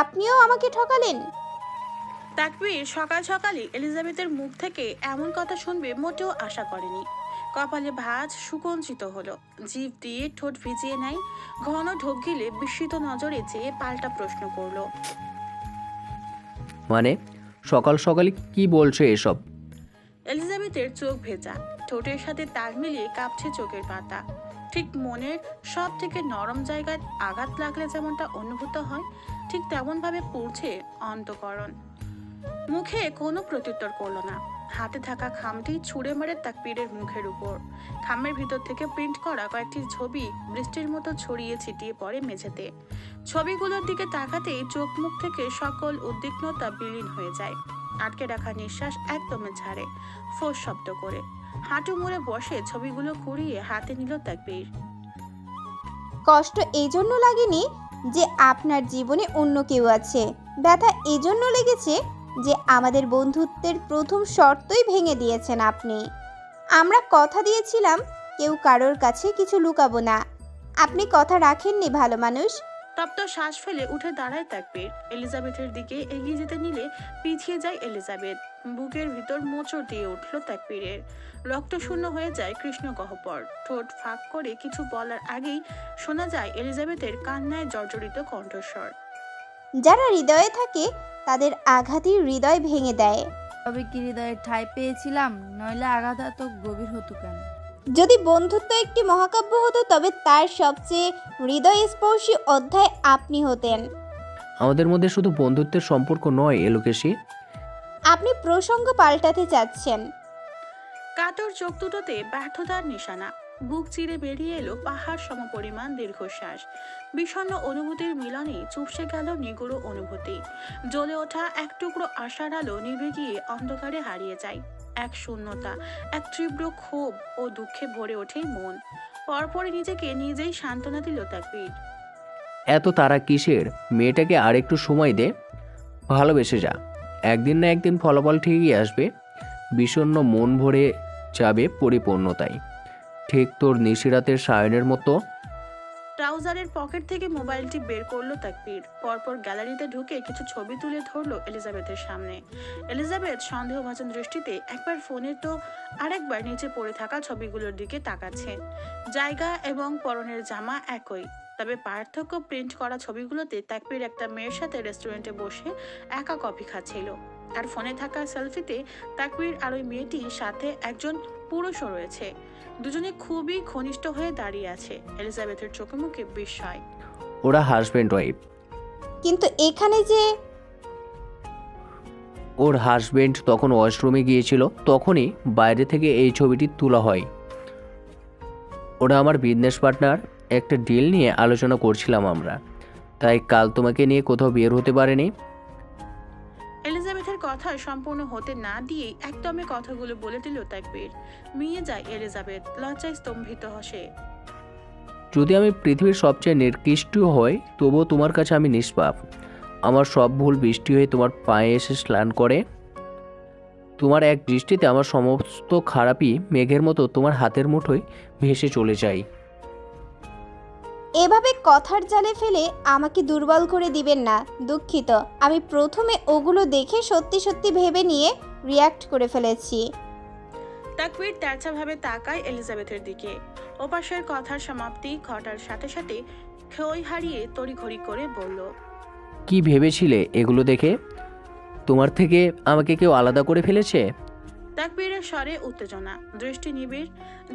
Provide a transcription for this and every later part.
আপনিও আমাকে ঠকালেন। তাকবীর সকাল সকালই এলিজাবেথের মুখ থেকে এমন কথা শুনবে মোটেও আশা করেনি। কপালে ভাঁজ সুকঞ্চিত হলো, জিভ দিয়ে ঠোঁট ভিজিয়ে নেয়, ঘন ঢোক গিলে বিস্মিত নজরে চেয়ে পাল্টা প্রশ্ন করলো। মানে সকাল সকালই কি বলছো এসব? এলিজাবেথের চোখ ভেজা, ঠোঁটের সাথে তাল মিলিয়ে কাঁপছে চোখের পাতা। ঠিক মনের সব থেকে নরম জায়গায় আঘাত লাগলে যেমনটা অনুভূত হয়, ঠিক তেমন ভাবে পড়ছে অন্তঃকরণ। মুখে কোনো প্রত্যুত্তর করলো না, হাতে থাকা খামটি ছুঁড়ে মারে তাকবীরের মুখের উপর। খামের ভিতর থেকে প্রিন্ট করা কয়েকটি ছবি বৃষ্টির মতো ছড়িয়ে ছিটিয়ে পড়ে মেঝেতে। ছবিগুলোর দিকে তাকাতেই চোখ মুখ থেকে সকল উদ্বিগ্নতা বিলীন হয়ে যায়। আটকে রাখা নিঃশ্বাস একদমে ছাড়ে, ফোঁস শব্দ করে। হাঁটু মুড়ে বসে ছবিগুলো কুড়িয়ে হাতে নিল তাকবীর। কষ্ট এই জন্য লাগেনি যে আপনার জীবনে অন্য কেউ আছে, ব্যথা এই জন্য লেগেছে যে আমাদের বন্ধুত্বের প্রথম শর্তই ভেঙে দিয়েছেন আপনি। আমরা কথা দিয়েছিলাম কেউ কারোর কাছে কিছু লুকাবো না, আপনি কথা রাখেননি ভালো মানুষ। তপ্ত শ্বাস ফেলে উঠে দাঁড়ায় তাকবীর। এলিজাবেথের দিকে এগিয়ে যেতে নিলে পিছিয়ে যায় এলিজাবেথ। বুকের ভিতর মোচড় দিয়ে উঠল তাকবীরের। রক্ত শূন্য হয়ে যায় কৃষ্ণ গহ্বর। ঠোঁট ফাঁক করে কিছু বলার আগেই শোনা যায় এলিজাবেথের কান্নায় জর্জরিত কণ্ঠস্বর। যারা হৃদয়ে থাকে তাদের আঘাতই হৃদয় ভেঙে দেয়। তবে কি হৃদয়ে ঠাঁই পেয়েছিলাম, নইলে আঘাত এত গভীর হতো কেন? যদি বন্ধুত্ব একটি মহাকাব্য হতো তবে তার সবচেয়ে হৃদয়স্পর্শী অধ্যায় আপনি হতেন। আমাদের মধ্যে শুধু বন্ধুত্বের সম্পর্ক নয় এলোকেশী, আপনি প্রসঙ্গ পাল্টাতে চাচ্ছেন। কাতর চোখ দুটোতে ব্যর্থতার নিশানা। বুক চিরে বেরিয়ে এলো পাহাড় সমপরিমাণ দীর্ঘশ্বাস। বিষণ্ণ অনুভূতির মিলনে চুপসে গেল নিগুড় অনুভূতি। জ্বলে ওঠা এক টুকরো আশার আলো নিভে গিয়ে অন্ধকারে হারিয়ে যায়। এক শূন্যতা, এক তীব্র ক্ষোভ ও দুঃখে ভরে ওঠে মন। পরপরই নিজেকে নিজেই সান্ত্বনা দিল তাকবীর। এত তারা কিসের? মেয়েটাকে আর একটু সময় দে, ভালোবেসে যা, একদিন না একদিন ফলাফল ঠিকই আসবে। বিষণ্ণ মন ভরে যাবে পরিপূর্ণতায়, ঠিক তোর নিশিরাতের সায়নের মতো। ট্রাউজারের পকেট থেকে মোবাইলটি বের করলো তাকবীর। পরপর গ্যালারিতে ঢুকে কিছু ছবি তুলে ধরলো এলিজাবেথের সামনে। এলিজাবেথ সন্দেহভাজন দৃষ্টিতে একবার ফোনের তো আরেকবার নিচে পড়ে থাকা ছবিগুলোর দিকে তাকাচ্ছে। জায়গা এবং পরনের জামা একই, তবে পার্থক্য প্রিন্ট করা ছবিগুলোতে তাকবীর একটা মেয়ের সাথে রেস্টুরেন্টে বসে একা কফি খাচ্ছিল, আর ফোনে থাকা সেলফিতে তাকবীর আর ওই মেয়েটির সাথে একজন পুরুষও রয়েছে। দুজনে খুবই ঘনিষ্ঠ হয়ে দাঁড়িয়ে আছে। এলিজাবেথের চোখে মুখে বিস্ময়। ওরা হাজব্যান্ড ওয়াইফ। কিন্তু এখানে যে ওর হাজব্যান্ড তখন ওয়াশরুমে গিয়েছিল, তখনই বাইরে থেকে এই ছবিটি তোলা হয়। ওরা আমার বিজনেস পার্টনার, একটা ডিল নিয়ে আলোচনা করছিলাম আমরা, তাই কাল তোমাকে নিয়ে কোথাও বের হতে পারেনি। এলিজাবেথের কথা সম্পূর্ণ হতে না দিয়েই একদমে কথাগুলো বলে দিল তাকবীর। মিয়ে যায় এলিজাবেথ, লজ্জায় স্তম্ভিত হসে। যদি আমি পৃথিবীর সবচেয়ে নিকৃষ্ট হই, তবুও তোমার কাছে আমি নিষ্পাপ। আমার সব ভুল বৃষ্টি হয়ে তোমার পায়ে এসে স্নান করে। তোমার এক দৃষ্টিতে আমার সমস্ত খারাপই মেঘের মতো তোমার হাতের মুঠোয় ভেসে চলে যায়। এভাবে কথার জালে ফেলে আমাকে দুর্বল করে দিবেন না, দুঃখিত। আমি প্রথমে ওগুলো দেখে সত্যি সত্যি ভেবে নিয়ে রিয়্যাক্ট করে ফেলেছি। তাকবীর তেরছাভাবে তাকায় এলিজাবেথের দিকে। ওপাশের কথার সমাপ্তি ঘটার সাথে সাথে ক্ষয় হারিয়ে তড়িঘড়ি করে বলল, কি ভেবেছিলে এগুলো দেখে? তোমার থেকে আমাকে কেউ আলাদা করে ফেলেছে? তাকবীরের স্বরে উত্তেজনা, দৃষ্টি নিবিড়,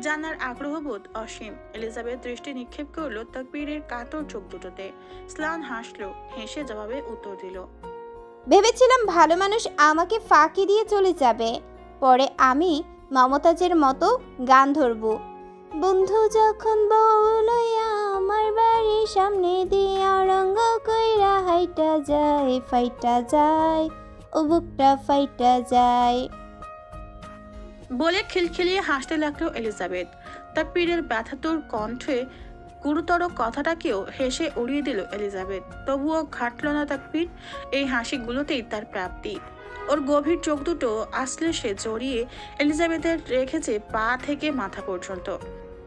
জানার আগ্রহবোধ অসীম। এলিজাবেথ দৃষ্টি নিক্ষেপ করল তাকবীরের কাতর চোখ দুটোতে। স্লান হাসল, হেসে জবাবে উত্তর দিল, ভেবেছিলাম ভালো মানুষ আমাকে ফাঁকি দিয়ে চলে যাবে, পরে আমি মমতাজের মতো গান ধরব। বন্ধু যখন বউলইয়া আমার বাড়ির সামনে দিয়া রঙ্গ কইরা হাইটা যায়, ফাইটা যায়, ও বুকটা ফাইটা যায়। বলে খিলখিলিয়ে হাসতে লাগলো এলিজাবেথ। তাকবীরের ব্যথাতুর কণ্ঠে গুরুতর কথাটাকেও হেসে উড়িয়ে দিল এলিজাবেথ। তবুও ঘাটল না তাকবীর, এই হাসিগুলোতেই তার প্রাপ্তি। ওর গভীর চোখ দুটো আশ্লেষে জড়িয়ে এলিজাবেথের রেখেছে পা থেকে মাথা পর্যন্ত।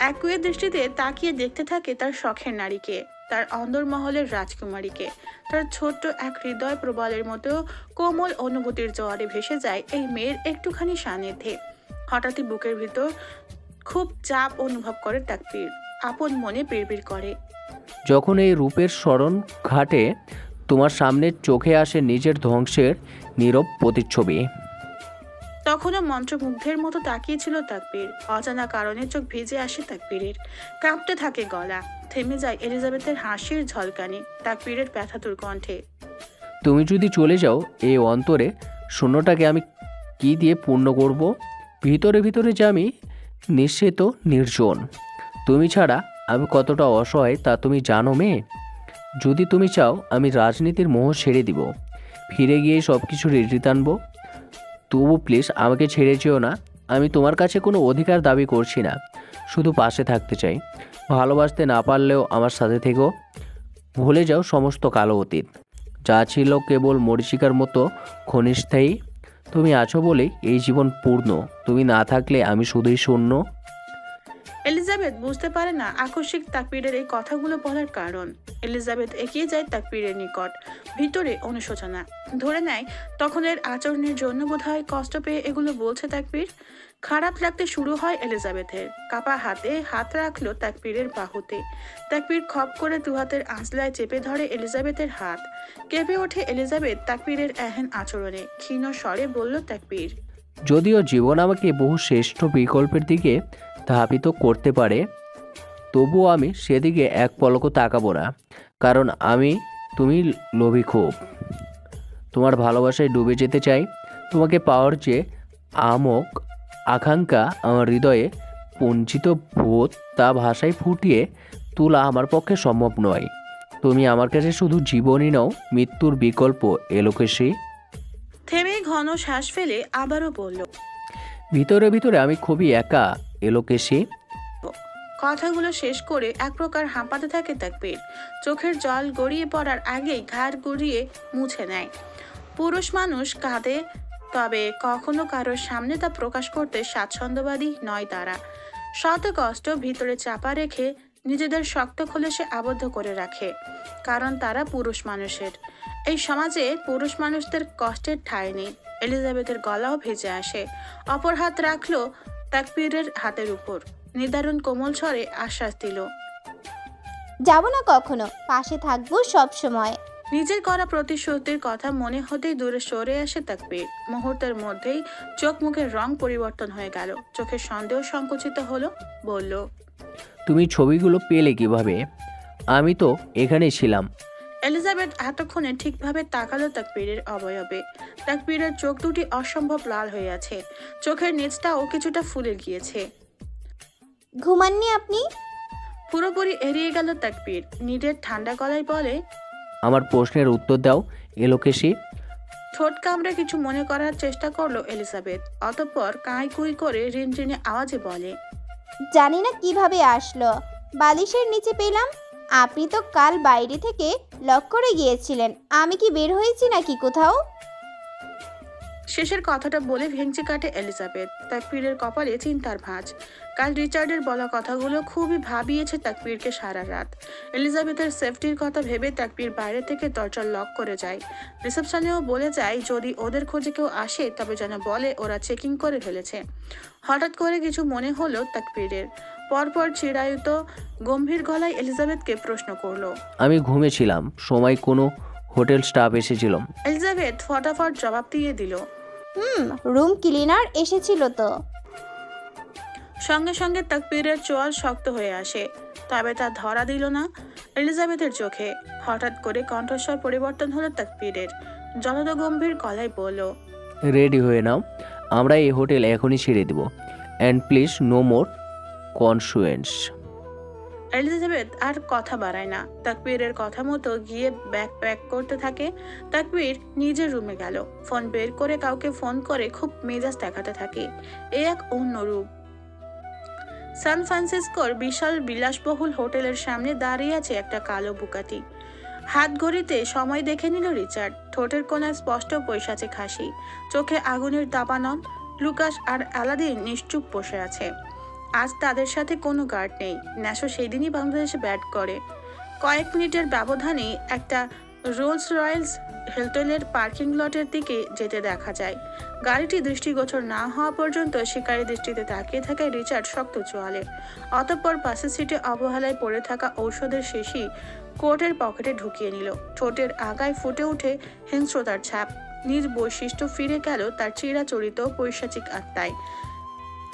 একই দৃষ্টিতে তাকিয়ে দেখতে থাকে তার শখের নারীকে, তার অন্দরমহলের রাজকুমারীকে। তার ছোট্ট এক হৃদয় প্রবলের মতো কোমল অনুভূতির জোয়ারে ভেসে যায় এই মেয়ের একটুখানি সান্নিধ্যে। হঠাৎই বুকের ভিতর খুব চাপ অনুভব করে তাকবীর। আপন মনে বিড়বিড় করে, যখন এই রূপের স্মরণ ঘাটে তোমার সামনে চোখে আসে নিজের ধ্বংসের নীরব প্রতিচ্ছবি। তখনও মন্ত্রমুগ্ধের মতো তাকিয়েছিল তাকবীর। অজানা কারণে চোখ ভিজে আসে তাকবীরের, কাঁপতে থাকে গলা, থেমে যায় এলিজাবেথের হাসির ঝলকানি তাকবীরের ব্যথাতুর কণ্ঠে। তুমি যদি চলে যাও, এই অন্তরে শূন্যটাকে আমি কি দিয়ে পূর্ণ করব? ভিতরে ভিতরে যে আমি নিশ্চিত নির্জন। তুমি ছাড়া আমি কতটা অসহায় তা তুমি জানো মেয়ে। যদি তুমি চাও আমি রাজনীতির মোহ ছেড়ে দিব, ফিরে গিয়ে সব কিছু রেডি টানবো। তবু প্লিজ আমাকে ছেড়ে যেও না। আমি তোমার কাছে কোনো অধিকার দাবি করছি না, শুধু পাশে থাকতে চাই। ভালোবাসতে না পারলেও আমার সাথে থেকো। ভুলে যাও সমস্ত কালো অতীত, যা ছিল কেবল মরীচিকার মতো ক্ষণস্থায়ী। তুমি আছো বলেই এই জীবন পূর্ণ, তুমি না থাকলে আমি শুধুই শূন্য। এলিজাবেথ বুঝতে পারে না আকস্মিক তাকবীরের এই কথাগুলো বলার কারণ। এলিজাবেথ এগিয়ে যায় তাকবীরের নিকট, ভিতরে অনুশোচনা ধরে নেয়। তখনের আচরণের জন্য বোধহয় কষ্ট পেয়ে এগুলো বলছে তাকবীর। খারাপ লাগতে শুরু হয় এলিজাবেথের। কাপা হাতে হাত রাখলো তাকবীরের বাহুতে। তাকবীর খপ করে দু হাতের আঁচলায় চেপে ধরে এলিজাবেথের হাত। কেঁপে ওঠে এলিজাবেথ তাকবীরের এহেন আচরণে। ক্ষীণ স্বরে বলল তাকবীর, যদিও জীবন আমাকে বহু শ্রেষ্ঠ বিকল্পের দিকে ধাবিত করতে পারে, তবুও আমি সেদিকে এক পলকও তাকাবো না। কারণ তুমি লোভী খুব। তোমার ভালোবাসায় ডুবে যেতে চাই। তোমাকে পাওয়ার যে আমক আকাঙ্ক্ষা আমার হৃদয়ে পুঞ্জিত ভূত, তা ভাষায় ফুটিয়ে তোলা আমার পক্ষে সম্ভব নয়। তুমি আমার কাছে শুধু জীবনই নও, মৃত্যুর বিকল্প এলোকেশী। থেমে ঘন শ্বাস ফেলে আবারও বলল, ভিতরে ভিতরে আমি খুবই একা এলোকেশী। কথাগুলো শেষ করে এক প্রকার হাঁপাতে থাকে তাকবীর। চোখের জল গড়িয়ে পড়ার আগেই ঘাড় গড়িয়ে মুছে নেয়। পুরুষ মানুষ কাঁদে, তবে কখনো কারোর সামনে তা প্রকাশ করতে স্বাচ্ছন্দ্যবাদী নয় তারা। শত কষ্ট ভিতরে চাপা রেখে নিজেদের শক্ত খোলসে আবদ্ধ করে রাখে, কারণ তারা পুরুষ মানুষের। এই সমাজে পুরুষ মানুষদের কষ্টের ঠাঁই নেই। এলিজাবেথের গলাও ভেজে আসে। অপর হাত রাখলো তাকবীরের হাতের উপর, নিদারুণ কোমল স্বরে আশ্বাস দিল, যাব না কখনো, পাশে থাকবো সব সময়। নিজের করা প্রতিশ্রুতির কথা মনে হতেই দূরে সরে আসে তাকবীর। মুহূর্তের মধ্যেই চোখ মুখের রং পরিবর্তন হয়ে গেল। চোখের সন্দেহ সংকুচিত হলো। বলল, তুমি ছবিগুলো পেলে কিভাবে? আমি তো এখানেই ছিলাম। এলিজাবেথ এতক্ষণে ঠিকভাবে তাকালো তাকবীরের অবয়বে। তাকবীরের চোখ দুটি অসম্ভব লাল হয়ে আছে, চোখের নিচটাও কিছুটা ফুলে গিয়েছে। ঘুমাননি আপনি? পুরোপুরি এড়িয়ে গেল তাকবীর। নিজের ঠান্ডা গলায় বলে, আমার প্রশ্নের উত্তর দাও এলোকেশী। ঠোঁট কামড়ে কিছু মনে করার চেষ্টা করলো এলিজাবেথ। অতঃপর কাঁই কুই করে রিনরিনে আওয়াজে বলে, জানি না কিভাবে আসলো, বালিশের নিচে পেলাম। আপনি তো কাল বাইরে থেকে লক করে গিয়েছিলেন, আমি কি বের হয়েছি নাকি কোথাও? শেষের কথাটা বলে ভেঙচি কাটে এলিজাবেথ। তাকবীরের কপালে চিন্তার ভাঁজ। কাল রিচার্ডের বলা কথাগুলো খুবই ভাবিয়েছে তাকবীরকে সারা রাত। এলিজাবেথের সেফটির কথা ভেবে তাকবীর বাইরে থেকে দরজা লক করে যায়। রিসেপশনেও বলে যায় যদি ওদের খোঁজে কেউ আসে তবে যেন বলে ওরা চেকিং করে ফেলেছে। হঠাৎ করে কিছু মনে হলো তাকবীরের। পরপর চিরায়ুত গম্ভীর গলায় এলিজাবেথকে প্রশ্ন করলো। আমি ঘুমেছিলাম, সময় কোনো হোটেল স্টাফ এসেছিল। এলিজাবেথ ফটাফট জবাব দিয়ে দিল, রুম ক্লিনার এসেছিল তো। সঙ্গে সঙ্গে তাকবীরের চোয়াল শক্ত হয়ে আসে, তবে তা ধরা দিল না এলিজাবেথের চোখে। হঠাৎ করে কণ্ঠস্বর পরিবর্তন হলো তাকবীরের। জলদ গম্ভীর গলায় বলল, রেডি হয়ে নাও, আমরা এই হোটেল এখনই ছেড়ে দেব। And please no more consequence. Elizabeth আর কথা বাড়ায় না, তাকবীরের কথা মতো গিয়ে ব্যাগ প্যাক করতে থাকে। তাকবীর নিজের রুমে গেল, ফোন বের করে কাউকে ফোন করে খুব মেজাজ দেখাতে থাকে। এ এক অন্য রূপ। সান ফ্রান্সিসকোর বিশাল বিলাসবহুল হোটেলের সামনে দাঁড়িয়ে আছে একটা কালো বুকাটি। হাত ঘড়িতে সময় দেখে নিল রিচার্ড। ঠোঁটের কোণায় স্পষ্ট পৈশাচে হাসি, চোখে আগুনের দাবানল। লুকাস আর আলাদিন নিশ্চুপ বসে আছে। আজ তাদের সাথে কোনো গার্ড নেই। ন্যাশো সেই দিনই বাংলাদেশে ব্যাট করে। কয়েক মিনিটের ব্যবধানে একটা রোলস রয়েলস হিলটনের পার্কিং লটের দিকে যেতে দেখা যায়। গাড়িটি দৃষ্টিগোচর না হওয়া পর্যন্ত শিকারী দৃষ্টিতে তাকিয়ে থাকায় রিচার্ড শক্ত চোয়ালে। অতঃপর পাশের সিটে অবহেলায় পড়ে থাকা ঔষধের শিশি কোটের পকেটে ঢুকিয়ে নিল। ঠোঁটের আগায় ফুটে উঠে হিংস্রতার ছাপ। নিজ বৈশিষ্ট্য ফিরে গেল তার চিরাচরিত পৈশাচিক আত্মায়।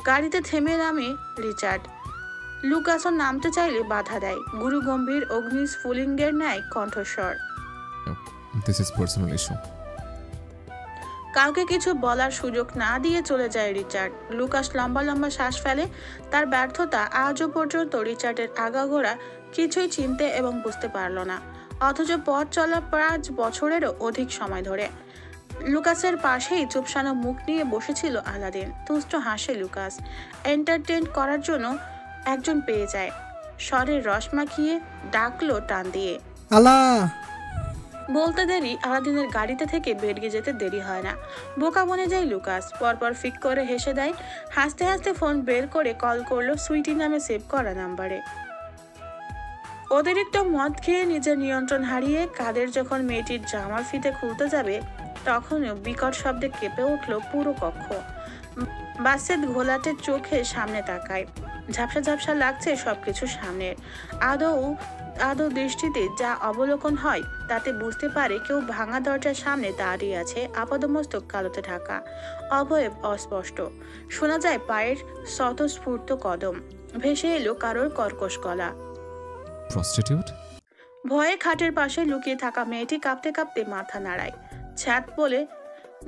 গাড়িতে থেমে নামে রিচার্ড। লুকাসন নামতে চাইলে বাধা দেয়। গুরু গম্ভীর অগ্নিস্ফুলিঙ্গের ন্যায় কণ্ঠস্বর। This is personal issue. কাউকে কিছু বলার সুযোগ না দিয়ে চলে যায় রিচার্ড। লুকাস লম্বা লম্বা শ্বাস ফেলে। তার ব্যর্থতা আজও পর্যন্ত রিচার্ডের আগাগোড়া কিছুই চিনতে এবং বুঝতে পারল না, অথচ পথ চলা 5 বছরেরও অধিক সময় ধরে। লুকাসের পাশেই চুপসানো মুখ নিয়ে বসেছিল আলাদিন। তুষ্ট হাসে লুকাস। এন্টারটেইন করার জন্য একজন পেয়ে যায়। স্বরের রস মাখিয়ে ডাকলো টান দিয়ে, আলা। বলতে দেরি আলাদিনের গাড়িতে থেকে বেরিয়ে যেতে দেরি হয় না। বোকা মনে যায় লুকাস। পরপর ফিক করে হেসে দেয়। হাসতে হাসতে ফোন বের করে কল করলো সুইটি নামে সেভ করা নাম্বারে। অতিরিক্ত মদ খেয়ে নিজের নিয়ন্ত্রণ হারিয়ে কাদের যখন মেয়েটির জামার ফিতে খুলতে যাবে, তখনও বিকট শব্দে কেঁপে উঠল পুরো কক্ষ। বাসেদ ঘোলাটে চোখে সামনে তাকায়। ঝাপসা ঝাপসা লাগছে সবকিছু সামনের। আদৌ দৃষ্টিতে যা অবলোকন হয় তাতে বুঝতে পারে কেউ ভাঙা দরজার সামনে দাঁড়িয়ে আছে, আপাদমস্তক কালোতে ঢাকা, অবয়ব অস্পষ্ট। শোনা যায় পায়ের স্বতঃস্ফূর্ত কদম। ভেসে এলো কারোর কর্কশ গলা। প্রস্টিটিউট? ভয়ে খাটের পাশে লুকিয়ে থাকা মেয়েটি কাঁপতে কাঁপতে মাথা নাড়ায়। ছাদ বলে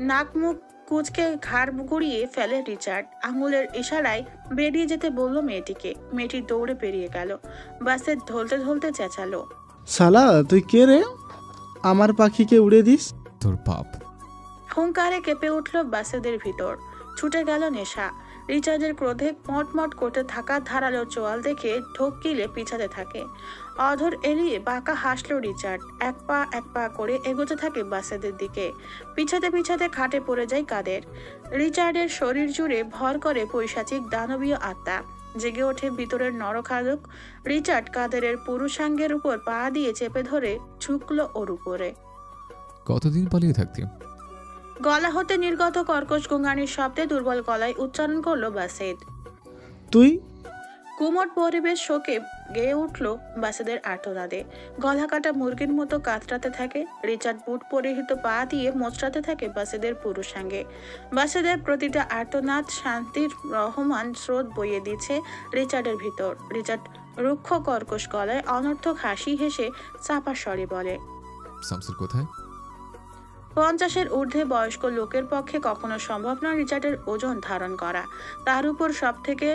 নাক মুখ কুচকে ঘাড় গুড়িয়ে ফেলে রিচার্ড। আঙুলের ইশারায় বেরিয়ে যেতে বলল মেয়েটিকে। মেয়েটি দৌড়ে বেরিয়ে গেল। বাসে ঢলতে ঢলতে চেঁচালো, শালা তুই কে রে? আমার পাখিকে উড়ে দিস। তোর বাপ। হুঙ্কারে কেঁপে উঠল বাসেদের ভিতর। ছুটে গেল নেশা। রিচার্ডের ক্রোধে মটমট করতে থাকা ধারালো চোয়াল দেখে ঢোক গিলে পিছাতে থাকে। অধর এড়িয়ে বাঁকা হাসলো রিচার্ড। এক পা করে এগোতে থাকে বাসেদের দিকে। পিছাতে পিছাতে খাটে পড়ে যায় কাদের। রিচার্ডের শরীর জুড়ে ভর করে পৈশাচিক দানবীয় আত্মা। জেগে ওঠে ভিতরের নরখাদক। রিচার্ড কাদেরের পুরুষাঙ্গের উপর পা দিয়ে চেপে ধরে ঝুঁকলো ওর উপরে। কতদিন পালিয়ে থাকতি? গলা হতে নির্গত কর্কশ গোঙানির শব্দে দুর্বল গলায় উচ্চারণ করলো বাসেদ। তুই? কুমট পরিবেশ শোকে গেয়ে উঠল বাসেদের আর্তনাদে। গলা কাটা মুরগির মতো কাতরাতে থাকে। রিচার্ড বুট পরিহিত পা দিয়ে মোচড়াতে থাকে বাসেদের পুরুষাঙ্গে। বাসেদের প্রতিটা আর্তনাদ শান্তির রহমান স্রোত বইয়ে দিচ্ছে রিচার্ডের ভিতর। রিচার্ড রুক্ষ কর্কশ গলায় অনর্থক হাসি হেসে চাপা স্বরে বলে, শামসুর কোথায়? 50-এর ঊর্ধ্বে বয়স্ক লোকের পক্ষে কখনো সম্ভব নয় রিচার্ডের ওজন ধারণ করা। তার উপর সব থেকে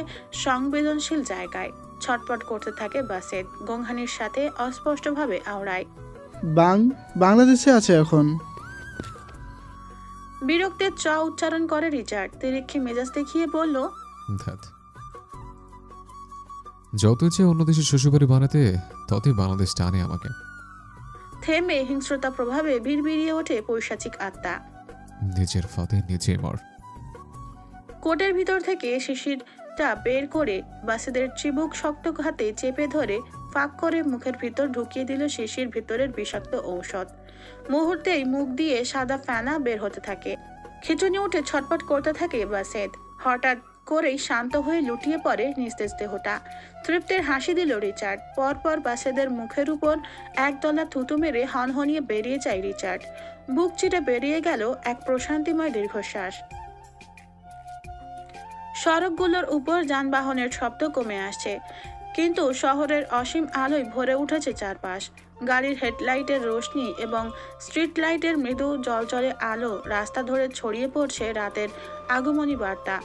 সংবেদনশীল জায়গায়। ছটপট করতে থাকে বাসেদ। গোংহানির সাথে অস্পষ্টভাবে আওড়ায়, বাংলাদেশে আছে এখন। বিরক্তের চ উচ্চারণ করে রিচার্ড। তিরিক্ষি মেজাজ দেখিয়ে বলল, ধ্যাত, যত চেয়ে অন্য দেশের শ্বশুরবাড়ি বানাতে ততই বাংলাদেশ টানে আমাকে। থেমে হিংস্রতা প্রভাবে বিড়বিড়িয়ে ওঠে পৈশাচিক আত্মা। নিজের ফাঁদে নিজে মর। কোটের ভিতর থেকে শিশিরটা বের করে বাসেদের চিবুক শক্ত হাতে চেপে ধরে ফাঁক করে মুখের ভিতর ঢুকিয়ে দিল শিশির ভিতরের বিষাক্ত ঔষধ। মুহূর্তেই মুখ দিয়ে সাদা ফেনা বের হতে থাকে। খিচুনি উঠে ছটপট করতে থাকে বাসেদ। হঠাৎ করেই শান্ত হয়ে লুটিয়ে পড়ে নিস্তেজ দেহটা। তৃপ্তির হাসি দিল রিচার্ড। পরপর বাসেদের মুখের উপর একদলা থুতু মেরে হনহনিয়ে বেরিয়ে যায় রিচার্ড। বুক চিটে বেরিয়ে গেল এক প্রশান্তিময় দীর্ঘশ্বাস। সড়কগুলোর উপর যানবাহনের শব্দ কমে আসছে, কিন্তু শহরের অসীম আলোয় ভরে উঠেছে চারপাশ। গাড়ির হেডলাইটের রোশনি এবং স্ট্রিট লাইটের মৃদু জলজলে আলো রাস্তা ধরে ছড়িয়ে পড়ছে রাতের আগমনী বার্তা।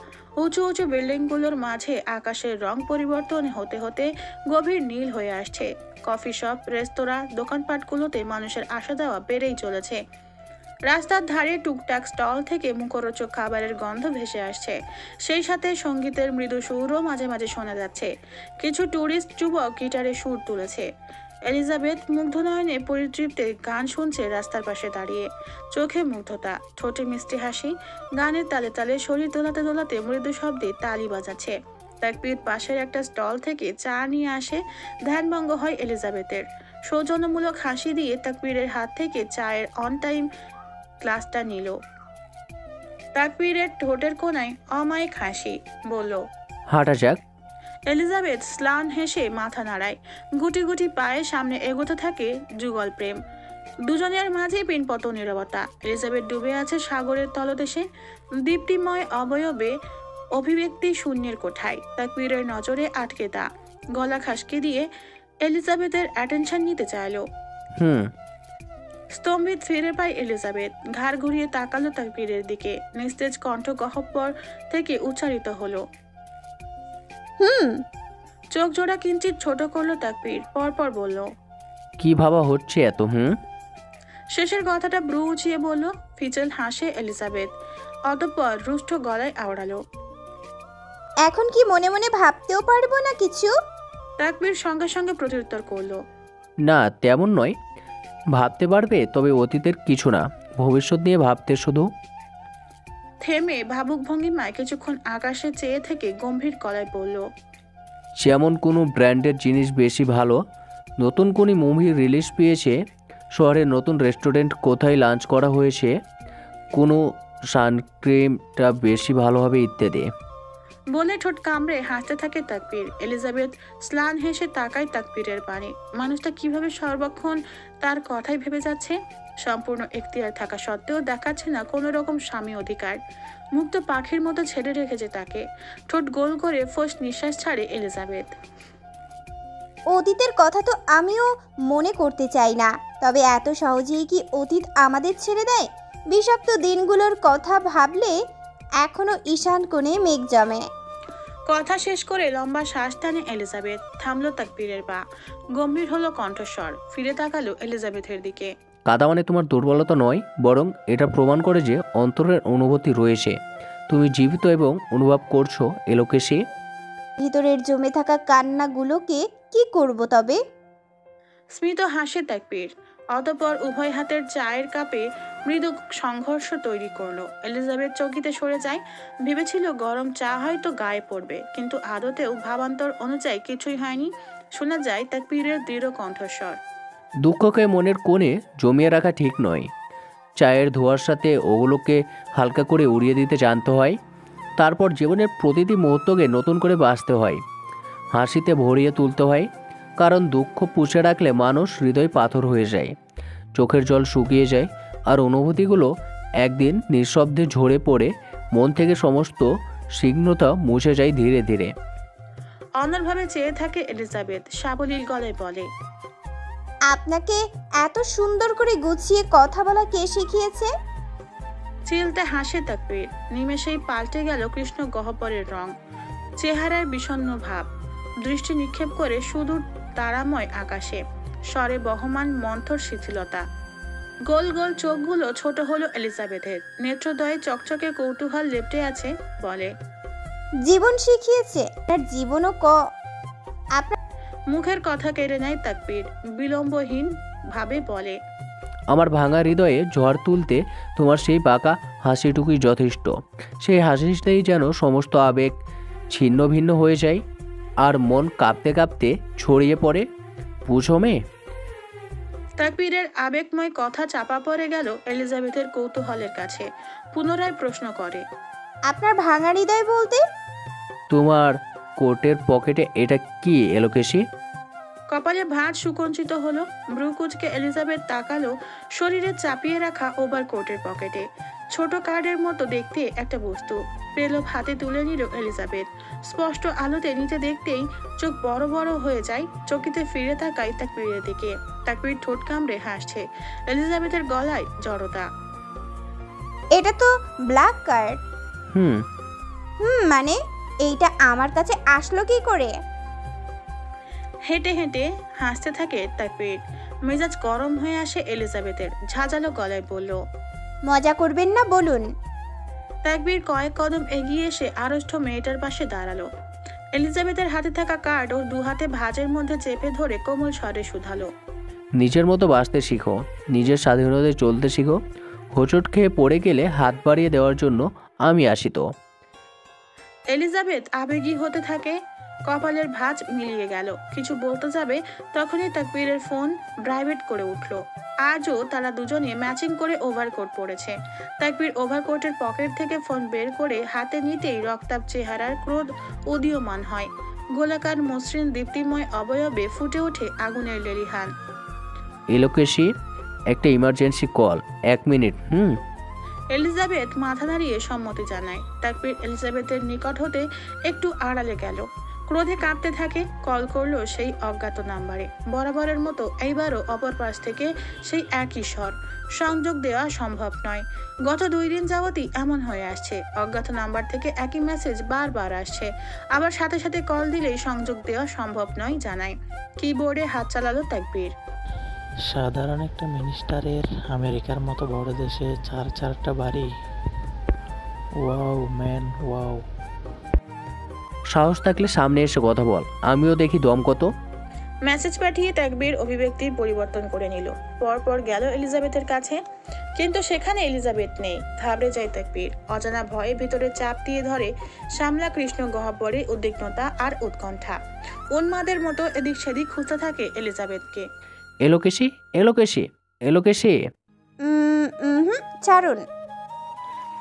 উঁচু উঁচু বিল্ডিংগুলোর মাঝে আকাশের রং পরিবর্তন হতে হতে গভীর নীল হয়ে আসছে। কফি শপ, রেস্তোরাঁ, দোকানপাটগুলোতে মানুষের আসা যাওয়া বেড়েই চলেছে। রাস্তার ধারে টুকটাক স্টল থেকে মুখরোচক খাবারের গন্ধ ভেসে আসছে। সেই সাথে সঙ্গীতের মৃদু সুরও মাঝে মাঝে শোনা যাচ্ছে। কিছু ট্যুরিস্ট যুবক গিটারে সুর তুলেছে। এলিজাবেথ মুগ্ধ নয়নে পরিতৃপ্তে গান শুনছে রাস্তার পাশে দাঁড়িয়ে। চোখে মুগ্ধতা, ঠোঁটে মিষ্টি হাসি। গানের তালে তালে শরীর দোলাতে দোলাতে মৃদু শব্দে তালি বাজাচ্ছে। তাকবীর পাশের একটা স্টল থেকে চা নিয়ে আসে। ধ্যানভঙ্গ হয় এলিজাবেথের। সৌজন্যমূলক হাসি দিয়ে তাকবীরের হাত থেকে চায়ের অন টাইম গ্লাসটা নিল। তাকবীরের ঠোঁটের কোনায় অমায়িক হাসি, বলল, হাঁটা যাক। এলিজাবেথ স্লান হেসে মাথা নাড়ায়। গুটি গুটি পায়ে সামনে এগোতে থাকে যুগল প্রেম। দুজনের মাঝে পিনপত নীরবতা। এলিজাবেথ ডুবে আছে সাগরের তলদেশে, দীপ্তিময় অবয়বে অভিব্যক্তি শূন্যের কোঠায়। তাকবীরের নজরে আটকে তা। গলা খাসকে দিয়ে এলিজাবেথের অ্যাটেনশন নিতে চাইল। স্তম্ভিত ফিরে পায় এলিজাবেথ। ঘাড় ঘুরিয়ে তাকালো তাকবীরের দিকে। নিস্তেজ কণ্ঠ গহ্বর থেকে উচ্চারিত হলো, চোখ জোড়া কিঞ্চিত ছোট করলো তাকবীর। পরপর বলল, কি ভাবা হচ্ছে এত? শেষের কথাটা ব্রু উঁচিয়ে বলল। ফিচেল হাসে এলিজাবেথ, অতঃপর রুষ্ট গলায় আওড়ালো, এখন কি মনে মনে ভাবতেও পারবো না কিছু? তাকবীর সঙ্গে সঙ্গে প্রত্যুত্তর করলো, না তেমন নয়, ভাবতে পারবে, তবে অতীতের কিছু না, ভবিষ্যৎ নিয়ে ভাবতে শুধু। থেমে ভাবুক ভঙ্গিমায় কিছুক্ষণ আকাশে চেয়ে থেকে গম্ভীর গলায় বলল, যেমন কোনো ব্র্যান্ডের জিনিস বেশি ভালো, নতুন কোনো মুভি রিলিজ পেয়েছে, শহরের নতুন রেস্টুরেন্ট কোথায় লাঞ্চ করা হয়েছে, কোনো সানক্রিমটা বেশি ভালো হবে ইত্যাদি। বলে ঠোঁট কামড়ে হাসতে থাকে তাকবীর। এলিজাবেথ স্লান হেসে তাকায় তাকবীরের পানে। মানুষটা কিভাবে সর্বক্ষণ তার কথাই ভেবে যাচ্ছে। সম্পূর্ণ এখতিয়ার থাকা সত্ত্বেও দেখাচ্ছে না কোনো রকম স্বামী অধিকার। মুক্ত পাখির মতো ছেড়ে রেখেছে তাকে। ঠোঁট গোল করে ফোঁস নিঃশ্বাস ছাড়ে এলিজাবেথ। অতীতের কথা তো আমিও মনে করতে চাই না, তবে এত সহজেই কি অতীত আমাদের ছেড়ে দেয়? বিষাক্ত দিনগুলোর কথা ভাবলে এখনো ঈশান কোণে মেঘ জমে। কথা শেষ করে লম্বা শ্বাস টানে এলিজাবেথ। থামলো তাকবীরের পা। গম্ভীর হলো কণ্ঠস্বর। ফিরে তাকালো এলিজাবেথের দিকে। কাদা মানে তোমার দুর্বলতা নয়, বরং এটা প্রমাণ করে যে অন্তরের অনুভূতি রয়েছে, তুমি জীবিত এবং অনুভব করছো। এলোকেশে ভিতরের জমে থাকা কান্নাগুলোকে কি করব তবে? স্মিত হাসে তাকবীর। অতঃপর উভয় হাতের চায়ের কাপে মৃদু সংঘর্ষ তৈরি করলো। এলিজাবেথ চৌকিতে সরে যায়। ভেবেছিল গরম চা হয়তো গায়ে পড়বে, কিন্তু আদতেও ভাবান্তর অনুযায়ী কিছুই হয়নি। শোনা যায় তাকবীরের দৃঢ় কণ্ঠস্বর, দুঃখকে মনের কোণে জমিয়ে রাখা ঠিক নয়, চায়ের ধোয়ার সাথে ওগুলোকে হালকা করে উড়িয়ে দিতে জানতে হয়। তারপর জীবনের প্রতিটি মুহূর্তকে নতুন করে বাঁচতে হয়, হাসিতে ভরিয়ে তুলতে হয়। কারণ দুঃখ পুষে রাখলে মানুষ হৃদয় পাথর হয়ে যায়, চোখের জল শুকিয়ে যায়, আর অনুভূতিগুলো একদিন নিঃশব্দে ঝরে পড়ে মন থেকে সমস্ত সিগ্নতা মুছে যায় ধীরে ধীরে। অন্যভাবে চেয়ে থাকে এলিজাবেথ। সাবলীল গলায় বলে, আপনাকে এত সুন্দর করে গুছিয়ে কথা বলা কে শিখিয়েছে? চিলতে হাসে তাকবীর। নিমেষেই পাল্টে গেল কৃষ্ণ গহ্বরের রং। চেহারার বিষণ্ণ ভাব। দৃষ্টি নিক্ষেপ করে সুদূর তারাময় আকাশে। স্বরে বহমান মন্থর শিথিলতা। গোল গোল চোখগুলো ছোট হলো এলিজাবেথের। নেত্রদয়ে চকচকে কৌতূহল লেপ্টে আছে। বলে, জীবন শিখিয়েছে? তার জীবনও আপনার মুখের কথা কেড়ে নেয় তাকবীর। বিলম্বহীন ভাবে বলে, আমার ভাঙা হৃদয়ে ঝড় তুলতে তোমার সেই বাঁকা হাসিটুকুই যথেষ্ট। সেই হাসিটাই যেন সমস্ত আবেগ ছিন্ন ভিন্ন হয়ে যায়, আর মন কাঁপতে কাঁপতে ছড়িয়ে পড়ে। বুঝো মেয়ে? তাকবীরের আবেগময় কথা চাপা পড়ে গেল এলিজাবেথের কৌতূহলের কাছে। পুনরায় প্রশ্ন করে, আপনার ভাঙা হৃদয় বলতে? তোমার কোটের পকেটে এটা কি এলোকেশি? কপালে ভাঁজ সুকঞ্চিত হলো। ব্রুকুচকে এলিজাবেথ তাকালো শরীরে চাপিয়ে রাখা ওভারকোটের পকেটে। ছোট কার্ডের মতো দেখতে একটা বস্তু। পেলভ হাতে তুলে নিল এলিজাবেথ। স্পষ্ট আলোতে নিচে দেখতেই চোখ বড় বড় হয়ে যায়। চকিতে ফিরে তাকায় তাকবীরের দিকে। তাকবীর ঠোঁট কামড়ে হাসছে। এলিজাবেথের গলায় জড়তা। এটা তো ব্ল্যাক কার্ড। হুম মানে এইটা আমার কাছে আসলো কি করে? হেঁটে হেঁটে হাসতে থাকে তাকবীর। মেজাজ গরম হয়ে আসে এলিজাবেথের। ঝাঁঝালো গলায় বলল, মজা করবেন না, বলুন। তাকবীর কয়েক কদম এগিয়ে এসে আড়ষ্ট মেয়েটার পাশে দাঁড়ালো। এলিজাবেথের হাতে থাকা কার্ড ও দু হাতে ভাঁজের মধ্যে চেপে ধরে কোমল স্বরে শুধালো, নিজের মতো বাঁচতে শিখো, নিজের স্বাধীনতায় চলতে শিখো। হোঁচট খেয়ে পড়ে গেলে হাত বাড়িয়ে দেওয়ার জন্য আমি আসি তো। এলিজাবেথ আবেগী হতে থাকে। কপালের ভাঁজ মিলিয়ে গেল। কিছু বলতে যাবে তখনই তাকবীরের ফোন ভাইব্রেট করে উঠল। আজও তারা দুজনে ম্যাচিং করে ওভারকোট পরেছে। তাকবীর ওভারকোটের পকেট থেকে ফোন বের করে হাতে নিতেই রক্তাভ চেহারার ক্রোধ উদীয়মান হয়। গোলাকার মসৃণ দীপ্তিময় অবয়বে ফুটে ওঠে আগুনের লেলিহান। এলোকেশি, একটা ইমার্জেন্সি কল, 1 মিনিট। এলিজাবেথ মাথা নাড়িয়ে সম্মতি জানায়। তাকবীর এলিজাবেথের নিকট হতে একটু আড়ালে গেল। ক্রোধে কাঁপতে থাকে। কল করলো সেই অজ্ঞাত নাম্বারে। বরাবরের মতো এইবারও অপর পাশ থেকে সেই একই স্বর। সংযোগ দেওয়া সম্ভব নয়। গত 2 দিন যাবতই এমন হয়ে আসছে। অজ্ঞাত নাম্বার থেকে একই মেসেজ বারবার আসছে। আবার সাথে সাথে কল দিলেই সংযোগ দেওয়া সম্ভব নয় জানায়। কিবোর্ডে হাত চালালো তাকবীর। সাধারণ একটা মিনিস্টারের আমেরিকার মতো বড় দেশে 4-4টা বাড়ি। Wow man, wow. সাহস থাকলে সামনে এসে কথা বল, আমিও দেখি দম কত। মেসেজ পাঠিয়ে তাকবীর অভিব্যক্তির পরিবর্তন করে নিল। পরপর গেল এলিজাবেথের কাছে, কিন্তু সেখানে এলিজাবেথ নেই। ঘাবড়ে যায় তাকবীর। অজানা ভয়ে ভিতরে চাপ দিয়ে ধরে শ্যামলা কৃষ্ণ গহ্বরে উদ্বিগ্নতা আর উৎকণ্ঠা। উন্মাদের মতো এদিক সেদিক খুঁজতে থাকে এলিজাবেথকে। এলোকেশি, এলোকেশি, এলোকেশি। ছাড়ুন।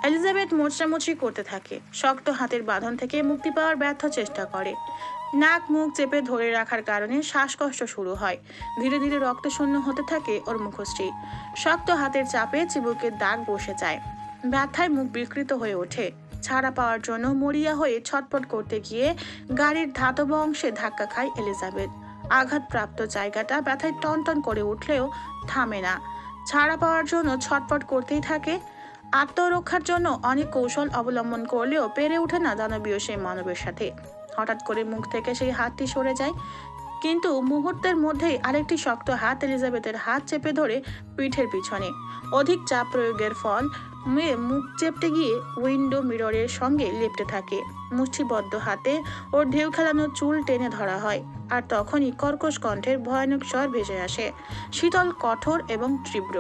এলিজাবেথ মোচড়ামুচড়ি করতে থাকে। শক্ত হাতের বাঁধন থেকে মুক্তি পাওয়ার ব্যর্থ চেষ্টা করে। নাক মুখ চেপে ধরে রাখার কারণে শ্বাসকষ্ট শুরু হয়। ধীরে ধীরে রক্তশূন্য হতে থাকে ওর মুখশ্রী। শক্ত হাতের চাপে চিবুকের দাগ বসে যায়। ব্যথায় মুখ বিকৃত হয়ে ওঠে। ছাড়া পাওয়ার জন্য মরিয়া হয়ে ছটফট করতে গিয়ে গাড়ির ধাতব অংশে ধাক্কা খায় এলিজাবেথ। আঘাতপ্রাপ্ত জায়গাটা ব্যথায় টনটন করে উঠলেও থামে না। ছাড়া পাওয়ার জন্য ছটফট করতেই থাকে। আত্মরক্ষার জন্য অনেক কৌশল অবলম্বন করলেও পেরে ওঠে না দানবীয় সেই মানবের সাথে। হঠাৎ করে মুখ থেকে সেই হাতটি সরে যায়, কিন্তু মুহূর্তের মধ্যেই আরেকটি শক্ত হাত এলিজাবেথের হাত চেপে ধরে পিঠের পিছনে। অধিক চাপ প্রয়োগের ফল মুখ চেপতে গিয়ে উইন্ডো মিররের সঙ্গে লেপ্টে থাকে। মুষ্টিবদ্ধ হাতে ওর ঢেউ খেলানো চুল টেনে ধরা হয়। আর তখনই কর্কশ কণ্ঠের ভয়ানক স্বর ভেসে আসে, শীতল, কঠোর এবং তীব্র।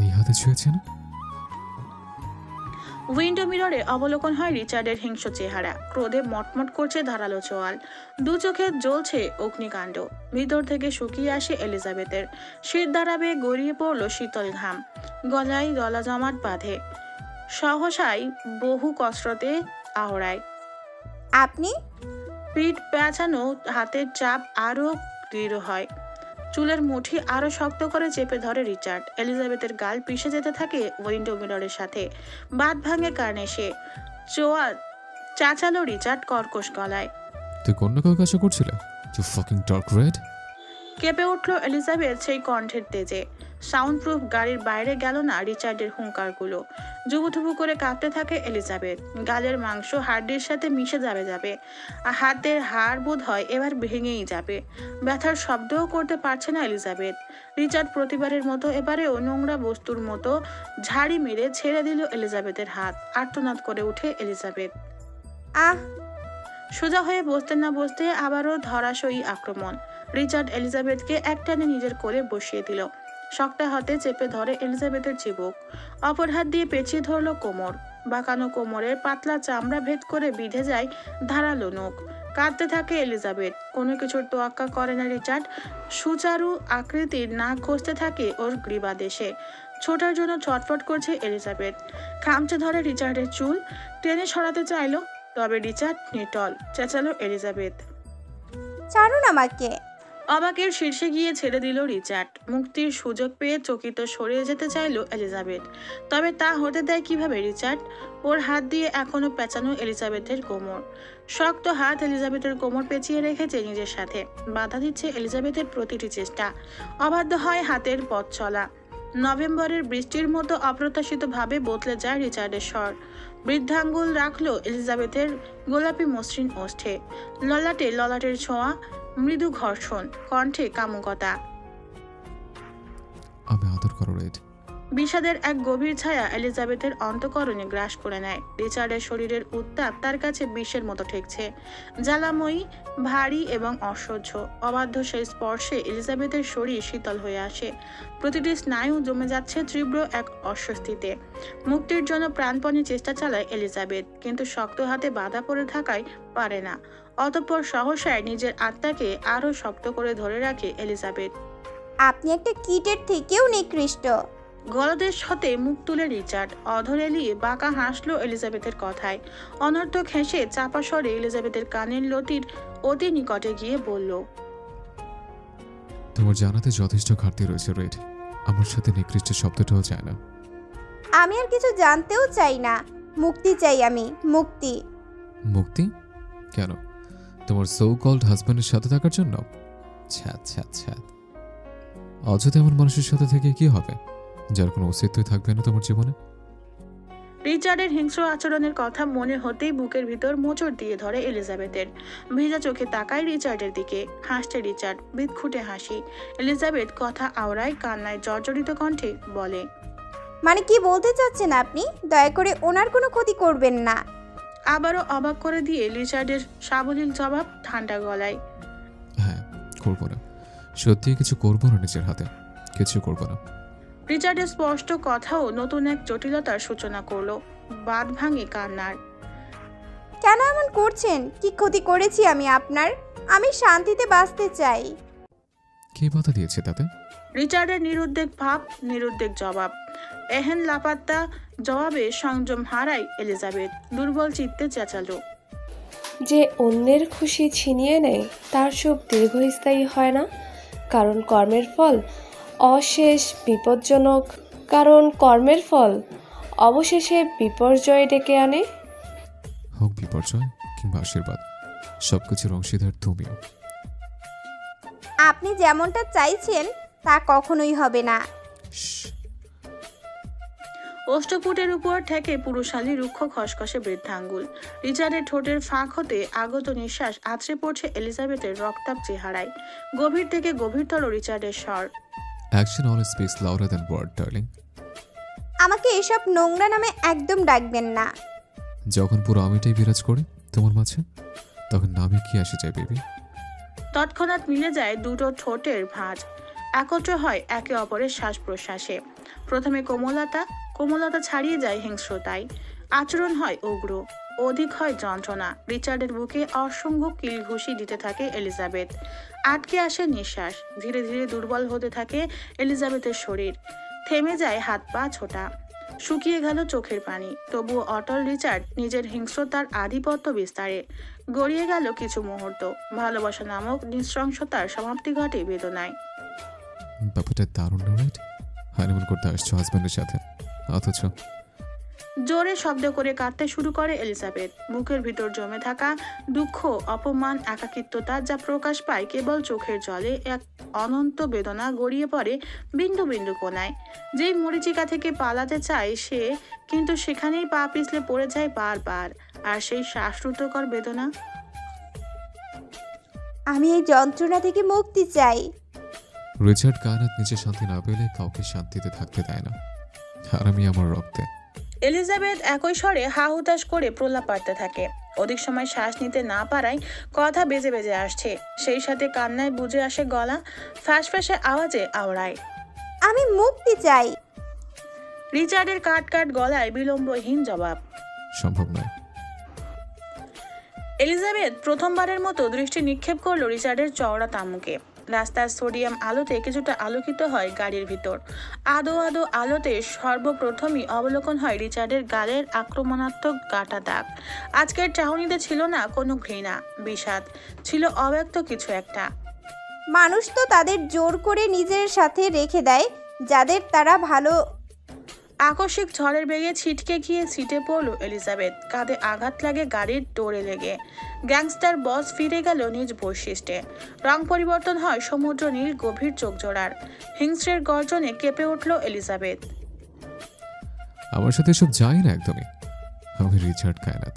এই হাতে ছুঁয়েছেন? উইন্ডো মিররে অবলোকন হয় রিচার্ডের হিংস্র চেহারা। ক্রোধে মটমট করছে ধারালো চোয়াল। 2 চোখে জ্বলছে অগ্নিকাণ্ড। ভিতর থেকে শুকিয়ে আসে এলিজাবেথের। শীত দ্বারাবে গড়িয়ে পড়ল শীতল ঘাম। গলায় গলা জমাট বাঁধে। সহসাই বহু কসরতে আহড়ায়। আপনি? পিঠ পেঁচানো হাতের চাপ আরো দৃঢ় হয়। চুলের মুঠি আরো শক্ত করে চেপে ধরে রিচার্ড। এলিজাবেথের গাল পিষে যেতে থাকে উইন্ডো মিররের সাথে। বাদ ভাঙে কানে সে। চাচালো রিচার্ড কর্কশ গলায়। তুই কন্যা কাউ কাছে করছিলে? You fucking dark red. কেঁপে উঠল এলিজাবেথ সেই কণ্ঠের তেজে। সাউন্ড প্রুফ গাড়ির বাইরে গেল না রিচার্ডের হুঙ্কারগুলো। জুবুথুবু করে কাঁপতে থাকে এলিজাবেথ। গালের মাংস হাড্ডির সাথে মিশে যাবে। হাতের হাড় বোধ হয় এবার ভেঙেই যাবে। ব্যথার শব্দও করতে পারছে না এলিজাবেথ। রিচার্ড প্রতিবারের মতো এবারেও নোংরা বস্তুর মতো ঝাড়ি মেরে ছেড়ে দিল এলিজাবেথের হাত। আর্তনাদ করে উঠে এলিজাবেথ। আহ! সোজা হয়ে বসতে না বসতে আবারও ধরাশয়ী আক্রমণ। রিচার্ড এলিজাবেথকে একটানে নিজের কোলে বসিয়ে দিল। শক্ত হাতে চেপে ধরে এলিজাবেথের চিবুক। অপর হাত দিয়ে পেঁচিয়ে ধরল কোমর। বাঁকানো কোমরের পাতলা চামড়া ভেদ করে বিঁধে যায় ধারালো নখ। কাঁদতে থাকে এলিজাবেথ। কোনো কিছুর তোয়াক্কা করে না রিচার্ড। সুচারু আকৃতির নাক ঘষতে থাকে ওর গ্রীবাদেশে। ছোটার জন্য ছটফট করছে এলিজাবেথ। খামচে ধরে রিচার্ডের চুল টেনে সরাতে চাইলো, তবে রিচার্ড নিটল। চেঁচালো এলিজাবেথ। ছাড়ুন আমাকে। অবাকের শীর্ষে গিয়ে ছেড়ে দিল রিচার্ড। মুক্তির সুযোগ পেয়ে চকিত সরে যেতে চাইল এলিজাবেথ, তবে তা হতে দেয় কিভাবে রিচার্ড? ওর হাত দিয়ে এখনো পেঁচানো এলিজাবেথের কোমর। শক্ত হাত এলিজাবেথের কোমর পেঁচিয়ে রেখেছে নিজের সাথে। বাধা দিচ্ছে এলিজাবেথের প্রতিটি চেষ্টা। অবাধ্য হয় হাতের পথ চলা। নভেম্বরের বৃষ্টির মতো অপ্রত্যাশিতভাবে বদলে যায় রিচার্ডের স্বর। বৃদ্ধাঙ্গুল রাখলো এলিজাবেথের গোলাপি মসৃণ ওষ্ঠে। ললাটের ছোঁয়া, মৃদু ঘর্ষণ, কণ্ঠে কামুকতা। আমি আদর করো রেড, বিষাদের এক গভীর ছায়া এলিজাবেথের অন্তঃকরণে গ্রাস করে নেয়। রিচার্ডের শরীরের উত্তাপ তার কাছে বিষের মতো ঠেকছে, জ্বালাময়ী, ভারী এবং অসহ্য। অবাধ্য সেই স্পর্শে এলিজাবেথের শরীর শীতল হয়ে আসে, প্রতিটি স্নায়ু জমে যাচ্ছে তীব্র এক অস্বস্তিতে। মুক্তির জন্য প্রাণপণে চেষ্টা চালায় এলিজাবেথ, কিন্তু শক্ত হাতে বাধা পড়ে থাকায় পারে না। অতঃপর সহসায় নিজের আত্মাকে আরো শক্ত করে ধরে রাখে এলিজাবেথ। আপনি একটা কীটের থেকেও নিকৃষ্ট। গলদেশ হতে মুখ তুলে রিচার্ড অধর এলিয়ে বাঁকা হাসলো এলিজাবেথের কথায়। অনর্থক হেসে চাপা স্বরে এলিজাবেথের কানের লতির অতি নিকটে গিয়ে বলল, তোমার জানাতে যথেষ্ট ঘাটতি রয়েছে রেড। আমার সাথে নিকৃষ্ট শব্দটাও চায় না। আমি আর কিছু জানতেও চাই না। মুক্তি চাই আমি, মুক্তি। মুক্তি? কেন? তোমার সো কল্ড হাজব্যান্ডের সাথে থাকার জন্য? ছ্যাত ছ্যাত ছ্যাত। অযথা এমন মানুষের সাথে থেকে কি হবে যার কোনো অস্তিত্বই থাকবে না তোমার জীবনে? রিচার্ডের হিংস্র আচরণের কথা মনে হতেই বুকের ভিতর মোচড় দিয়ে ধরে এলিজাবেথের। ভেজা চোখে তাকায় রিচার্ডের দিকে, হাসছে রিচার্ড, বিদঘুটে হাসি। এলিজাবেথ কথা আওড়ায়, কান্নায় জর্জরিত কণ্ঠে বলে, মানে কি বলতে চাচ্ছেন আপনি? দয়া করে ওনার কোনো ক্ষতি করবেন না। আবারও অবাক করে দিয়ে রিচার্ডের সাবলীল জবাব ঠান্ডা গলায়, হ্যাঁ, করবো না। সত্যি কিছু করবো না, নিজের হাতে কিছু করবো না। রিচার্ডের স্পষ্ট কথাও নতুন এক জটিলতার সূচনা করলো। বাঁধ ভাঙে কান্নার। কেন এমন করছেন? কি ক্ষতি করেছি আমি আপনার? আমি শান্তিতে বাঁচতে চাই। কে বাধা দিয়েছে তাতে? রিচার্ডের নিরুদ্বেগ ভাব, নিরুদ্বেগ জবাব। এহেন লাপাত্তা জবাবে সংযম হারায় এলিজাবেথ। দুর্বল চিত্তে চেঁচালো, যে অন্যের খুশি ছিনিয়ে নেয় তার সুখ দীর্ঘস্থায়ী হয় না, কারণ কর্মের ফল অশেষ বিপজ্জনক, কারণ কর্মের ফল অবশেষে বিপর্যয় ডেকে আনে। হোক বিপর্যয় কিংবা আশীর্বাদ, সবকিছুর অংশীদার তুমিও। আপনি যেমনটা চাইছেন তা কখনোই হবে না। অষ্টপুটের উপর ঠেকে পুরুষালী রুক্ষ খসখসে বৃদ্ধাঙ্গুল। রিচার্ডের ঠোঁটের ফাঁক হতে আগত নিঃশ্বাস আছড়ে পড়ছে এলিজাবেথের রক্তাভ চেহারায়। গভীর থেকে গভীরতর রিচার্ডের স্বর, action always speaks louder than word darling. আমাকে এসব নোংরা নামে একদম ডাকবেন না। যখন পুরো আমিটাই বিরাজ করে তোমার মাঝে, তখন নামে কি আসে যায় বেবি? তৎক্ষণাৎ মিলে যায় দুটো ঠোঁটের ভাঁজ, একত্র হয় একে অপরের শ্বাস প্রশ্বাসে। প্রথমে কোমলতা ছাড়িয়ে যায় হিংস্রতায়, আচরণ হয় উগ্র, অধিক হয় যন্ত্রণা। রিচার্ডের বুকে অসংখ্য কিল ঘুষি দিতে থাকে এলিজাবেথ। আটকে আসে নিঃশ্বাস, ধীরে ধীরে দুর্বল হতে থাকে এলিজাবেথের শরীর। থেমে যায় হাত পা ছোটা, শুকিয়ে গেল চোখের পানি। তবুও অটল রিচার্ড নিজের হিংস্রতার আধিপত্য বিস্তারে। গড়িয়ে গেল কিছু মুহূর্ত, ভালোবাসা নামক নৃশংসতার সমাপ্তি ঘটে বেদনায়। ব্যাপারটা দারুণ না রাইট? হানিমুন করতে আসছো হাজব্যান্ডের সাথে, অথচ জোরে শব্দ করে কাঁদতে শুরু করে এলিজাবেথ। বুকের ভিতর জমে থাকা দুঃখ, অপমান, একাকিত্বতা যা প্রকাশ পায় কেবল চোখের জলে, এক অনন্ত বেদনা গড়িয়ে পড়ে বিন্দু বিন্দু কোণায়। যেই মরিচিকা থেকে পালাতে চায় সে, কিন্তু সেখানেই পা পিছলে পড়ে যায় বারবার। আর সেই শ্বাসরুদ্ধকর বেদনা। আমি এই যন্ত্রণা থেকে মুক্তি চাই। রিচার্ড কায়নাত নিজে শান্তি না পেলে কাউকে শান্তিতে থাকতে দেয় না, আর আমি আমার রক্তে। এলিজাবেথ একই স্বরে হা হুতাশ করে প্রলাপ পাড়তে থাকে। অধিক সময় শ্বাস নিতে না পারায় কথা বেজে বেজে আসছে, সেই সাথে কান্নায় বুঝে আসে গলা, ফ্যাঁসফ্যাঁসে আওয়াজে আওড়ায়, আমি মুক্তি চাই। রিচার্ডের কাট কাট গলায় বিলম্বহীন জবাব। সম্ভব নয়। এলিজাবেথ প্রথমবারের মতো দৃষ্টি নিক্ষেপ করলো রিচার্ডের চওড়া তামুকে। রাস্তার সোডিয়াম আলোতে কিছুটা আলোকিত হয় গাড়ির ভিতর। আদো আদো আলোতে সর্বপ্রথমই অবলোকন হয় রিচার্ডের গালের আক্রমণাত্মক গাটা দাগ। আজকের চাহনিতে ছিল না কোনো ঘৃণা, বিষাদ, ছিল অব্যক্ত কিছু একটা। মানুষ তো তাদের জোর করে নিজের সাথে রেখে দেয় যাদের তারা ভালো। আকস্মিক ঝড়ের বেগে ছিটকে গিয়ে সিটে পড়ল এলিজাবেথ। কাঁধে আঘাত লাগে গাড়ির ডোরে লেগে। গ্যাংস্টার বস ফিরে গেল নিজ বৈশিষ্ট্যে। রং পরিবর্তন হয় সমুদ্র নীল গভীর চোখ জোড়ার। হিংস্রের গর্জনে কেঁপে উঠল এলিজাবেথ। আমার সাথে এসব যায় না একদমই। আমি রিচার্ড কায়নাত।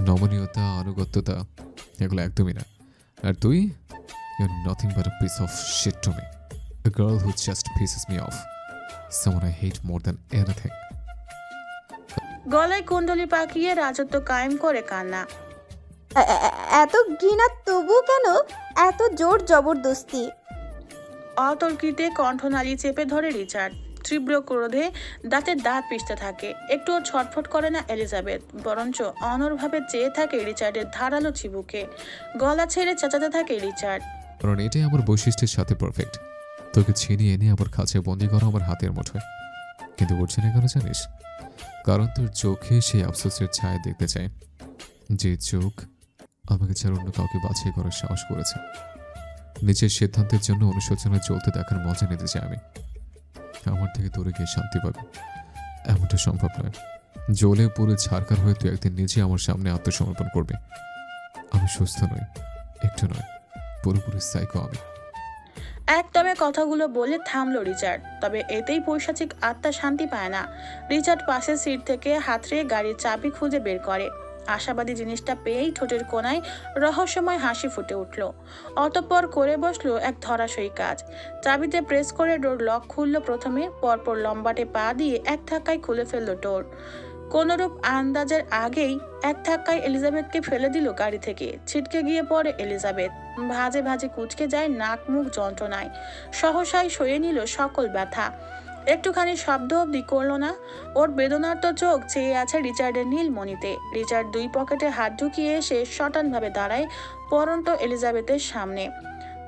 নমনীয়তা, আনুগত্যতা এগুলো একদমই না। আর তুই, you are nothing but a piece of shit to me, a girl who just pisses me off. someone I hate more than anything. গলায় কুণ্ডলি পাকিয়ে রাজত্ব কায়েম করে কান্না। এত ঘৃণা তবু কেন এত জোর জবরদস্তি? অতর্কিতে কণ্ঠনালী চেপে ধরে রিচার্ড। তীব্র ক্রোধে দাঁতের দাঁত পিষতে থাকে। একটুও ছটফট করে না এলিজাবেথ, বরঞ্চ অনড়ভাবে চেয়ে থাকে রিচার্ডের ধারালো চিবুকে। গলা ছেড়ে চেঁচাতে থাকে রিচার্ড। কারণ এটাই আমার বৈশিষ্ট্যের সাথে পারফেক্ট। তোকে ছিনিয়ে এনে আবার খাঁচায় বন্দি করা আমার হাতের মুঠোয়। কিন্তু করছে না কেন জানিস? কারণ তোর চোখে সেই আফসোসের ছায়া দেখতে চাই, যে চোখ আমাকে ছাড়া অন্য কাউকে বাছাই করার সাহস করেছে। নিজের সিদ্ধান্তের জন্য অনুশোচনা চলতে দেখার মজা নিতে চাই আমি। আমার থেকে তোরে গিয়ে শান্তি পাবে এমনটা সম্ভব নয়। জ্বলে পুরো ছারকার হয়ে তুই একদিন নিজে আমার সামনে আত্মসমর্পণ করবে। আমি সুস্থ নই, একটু নয়, পুরোপুরি সাইকো আমি। একদমে কথাগুলো বলে থামলো রিচার্ড। তবে এতেই পৈশাচিক আত্মা শান্তি পায় না। রিচার্ড পাশের সিট থেকে হাতড়ে গাড়ির চাবি খুঁজে বের করে। আশাবাদী জিনিসটা পেয়েই ঠোঁটের কোণায় রহস্যময় হাসি ফুটে উঠল। অতঃপর করে বসলো এক ধরাশয়ী কাজ। চাবিতে প্রেস করে ডোর লক খুলল প্রথমে, পরপর লম্বাটে পা দিয়ে এক ধাক্কায় খুলে ফেললো ডোর। কোনরূপ আন্দাজের আগেই এক ধাক্কায় এলিজাবেথকে ফেলে দিল গাড়ি থেকে। ছিটকে গিয়ে পড়ে এলিজাবেথ। ভাজে ভাজে কুঁচকে যায় নাক মুখ যন্ত্রণায়। সহসাই সয়ে নিল সকল ব্যথা। একটুখানি শব্দ অবধি করলো না। ওর বেদনার্ত চোখ চেয়ে আছে রিচার্ডের নীলমণিতে। রিচার্ড দুই পকেটে হাত ঢুকিয়ে এসে শটানভাবে দাঁড়ায় পরন্ত এলিজাবেথের সামনে।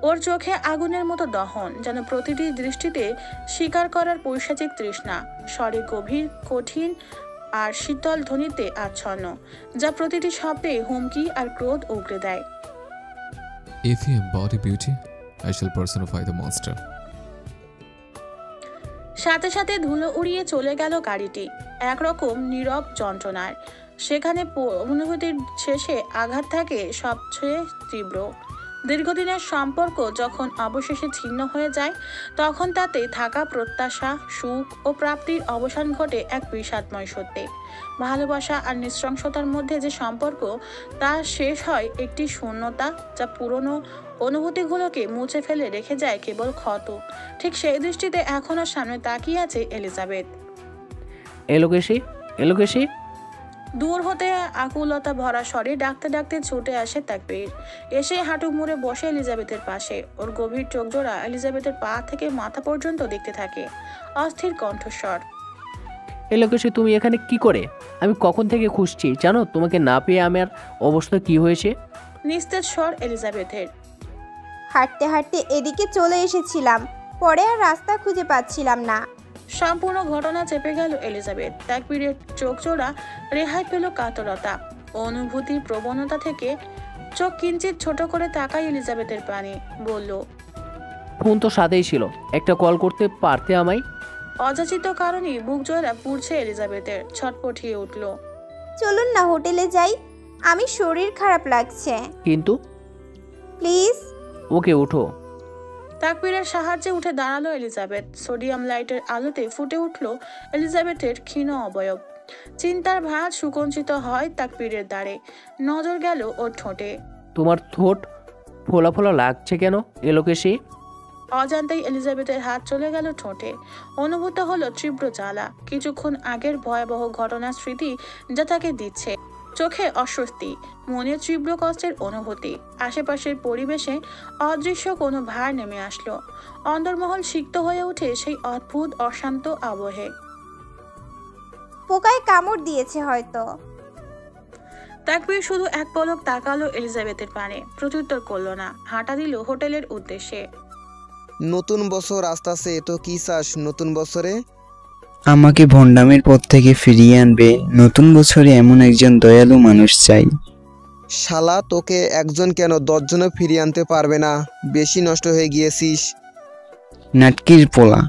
ওর চোখে আগুনের মতো দহন, যেন প্রতিটি দৃষ্টিতে স্বীকার করার পৈশাচিক তৃষ্ণা। স্বরে গভীর, কঠিন আর শীতল ধ্বনিতে আচ্ছন্ন, যা প্রতিটি শব্দে হুমকি আর ক্রোধ উগরে দেয়। If you embody beauty, I shall personify the monster. সাথে সাথে ধুলো উড়িয়ে চলে গেল গাড়িটি একরকম নীরব যন্ত্রণার। সেখানে অনুভূতির শেষে আঘাত থাকে সবচেয়ে তীব্র। দীর্ঘদিনের সম্পর্ক যখন অবশেষে ছিন্ন হয়ে যায়, তখন তাতে থাকা প্রত্যাশা, সুখ ও প্রাপ্তির অবসান ঘটে এক বিষাদময় সত্যে। ভালোবাসা আর নৃশংসতার মধ্যে যে সম্পর্ক, তা শেষ হয় একটি শূন্যতা, যা পুরনো অনুভূতিগুলোকে মুছে ফেলে রেখে যায় কেবল ক্ষত। ঠিক সেই দৃষ্টিতে এখনো সামনে তাকিয়ে আছে এলিজাবেথ। এলোকেশি, এলোকেশি। দূর হতে আকুলতা ভরা স্বরে ডাকতে ডাকতে ছুটে আসে তাকবীর। এসে হাঁটু মুড়ে বসে এলিজাবেথের পাশে। ওর গভীর চোখজোড়া এলিজাবেথের পা থেকে মাথা পর্যন্ত দেখতে থাকে। অস্থির কণ্ঠস্বর। এলোকেশি, তুমি এখানে কি করে? আমি কখন থেকে খুঁজছি জানো? তোমাকে না পেয়ে আমার অবস্থা কি হয়েছে? নিস্তেজ স্বর এলিজাবেথের। হাঁটতে হাঁটতে এদিকে চলে এসেছিলাম, পরে আর রাস্তা খুঁজে পাচ্ছিলাম না। সম্পূর্ণ ঘটনা চেপে গেল এলিজাবেথ। তাকবীরের চোখজোড়া রেহাই পেল কাতরতা, অনুভূতির প্রবণতা থেকে। চোখ কিঞ্চিত ছোট করে তাকায় এলিজাবেথের পানে, বলল, ফোন তো সাথেই ছিল, একটা কল করতে পারতে আমায়? অযাচিত কারণে বুক জোড়া পুড়ছে এলিজাবেথের। ছটপটিয়ে উঠল। চলুন না হোটেলে যাই, আমি শরীর খারাপ লাগছে। কিন্তু প্লিজ। ওকে, ওঠো। তাকবীরের সাহায্যে উঠে দাঁড়ালো এলিজাবেথ। সোডিয়াম লাইটের আলোতে ফুটে উঠল এলিজাবেথের ক্ষীণ অবয়ব। চিন্তার ভাঁজ সুকঞ্চিত হয় তাকবীরের দ্বারে। নজর গেল ওর ঠোঁটে। তোমার ঠোঁট ফোলা ফোলা লাগছে কেন এলোকেশি? অজান্তেই এলিজাবেথের হাত চলে গেল ঠোঁটে। অনুভূত হলো তীব্র জ্বালা। কিছুক্ষণ আগের ভয়াবহ ঘটনার স্মৃতি যা তাকে দিচ্ছে। চোখে অস্বস্তি, মনে তীব্র কষ্টের অনুভূতি। আশেপাশের পরিবেশে অদৃশ্য কোনো ভার নেমে আসলো। অন্দরমহল সিক্ত হয়ে ওঠে সেই অদ্ভুত অশান্ত আবহে। পোকায় কামড় দিয়েছে হয়তো। তাকবীর শুধু এক পলক তাকালো এলিজাবেথের পানে, প্রত্যুত্তর করলো না। হাঁটা দিল হোটেলের উদ্দেশ্যে। নতুন বছর আসতেছে, তো কি চাস নতুন বছরে? আমাকে ভণ্ডামের পথ থেকে ফিরিয়ে আনবে নতুন বছরে এমন একজন দয়ালু মানুষ চাই। শালা, তোকে একজন কেন 10 জনও ফিরিয়ে আনতে পারবে না, বেশি নষ্ট হয়ে গিয়েছিস। নাটকির পোলা,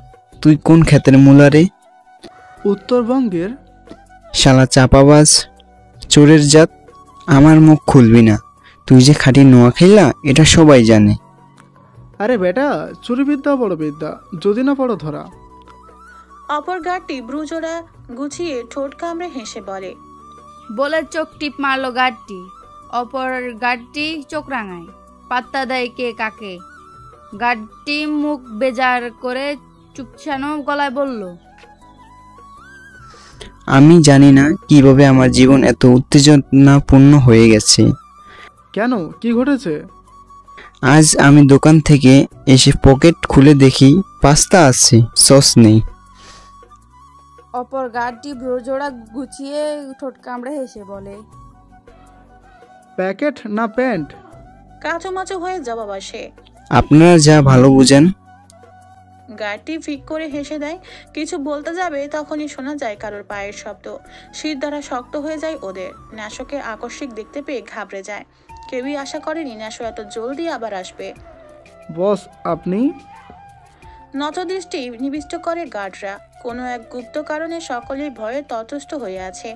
তুই কোন ক্ষেতের মূলা রে? উত্তরবঙ্গের। শালা চাপাবাজ, চোরের জাত, আমার মুখ খুলবি না। তুই যে খাঁটি নোয়াখাইলা এটা সবাই জানে। আরে বেটা, চুরি বিদ্যা বড় বিদ্যা, যদি না পড়ো ধরা। অপর গাড়টি ব্রুজোড়া গুছিয়ে ঠোঁট কামড়ে হেসে বলে, বলে চোখ টিপ মারলো গাড়টি। অপর গাড়টি চোখ রাঙায়, পাত্তা দেয় কে কাকে। গাড়টি মুখ বেজার করে চুপচানো গলায় বলল, আমি জানি না কিভাবে আমার জীবন এত উত্তেজনাপূর্ণ হয়ে গেছে। কেন, কি ঘটেছে? আজ আমি দোকান থেকে এসে পকেট খুলে দেখি পাস্তা আছে, সস নেই। অপর গার্ডটি ব্রোজোড়া গুছিয়ে ঠোঁট কামড়ে হেসে বলে, প্যাকেট না প্যান্ট? কাঁচুমাচু হয়ে জবাব আসে। আপনারা যা ভালো বুঝেন। গাড়িটি ফিক করে হেসে দেয়। কিছু বলতে যাবে তখনই শোনা যায় কারোর পায়ের শব্দ। শীত দ্বারা শক্ত হয়ে যায় ওদের। ন্যাশোকে আকস্মিক দেখতে পেয়ে ঘাবড়ে যায়। কেউই আশা করেনি ন্যাশো এত জলদি আবার আসবে। বস, আপনি? নতদৃষ্টি নিবিষ্ট করে গার্ডরা। কোনো এক গুপ্ত কারণে সকলেই ভয়ে ততস্থ হয়ে আছে।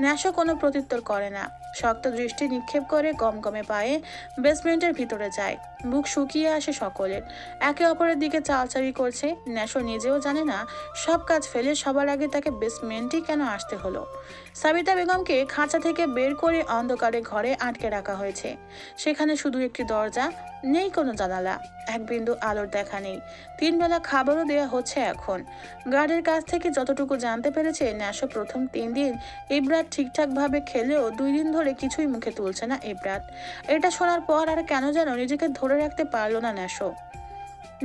ন্যাশো কোনো প্রত্যুত্তর করে না। শক্ত দৃষ্টি নিক্ষেপ করে গমগমে পায়ে বেসমেন্টের ভিতরে যায়। বুক শুকিয়ে আসে সকলের। একে অপরের দিকে চালচালি করছে। ন্যাশো নিজেও জানে না সব কাজ ফেলে সবার আগে তাকে বেসমেন্টেই কেন আসতে হলো। সাবিতা বেগমকে খাঁচা থেকে বের করে অন্ধকারে ঘরে আটকে রাখা হয়েছে। সেখানে শুধু একটি দরজা, নেই কোনো জানালা, এক বিন্দু আলোর দেখা নেই। 3 বেলা খাবারও দেওয়া হচ্ছে এখন। গার্ডের কাছ থেকে যতটুকু জানতে পেরেছে, ন্যাশো প্রথম 3 দিন ইব্রাত ঠিকঠাকভাবে খেলেও 2 দিন ধরে কিছুই মুখে তুলছে না ইব্রাত। এটা শোনার পর আর কেন যেন নিজেকে ধরে রাখতে পারল না ন্যাশো।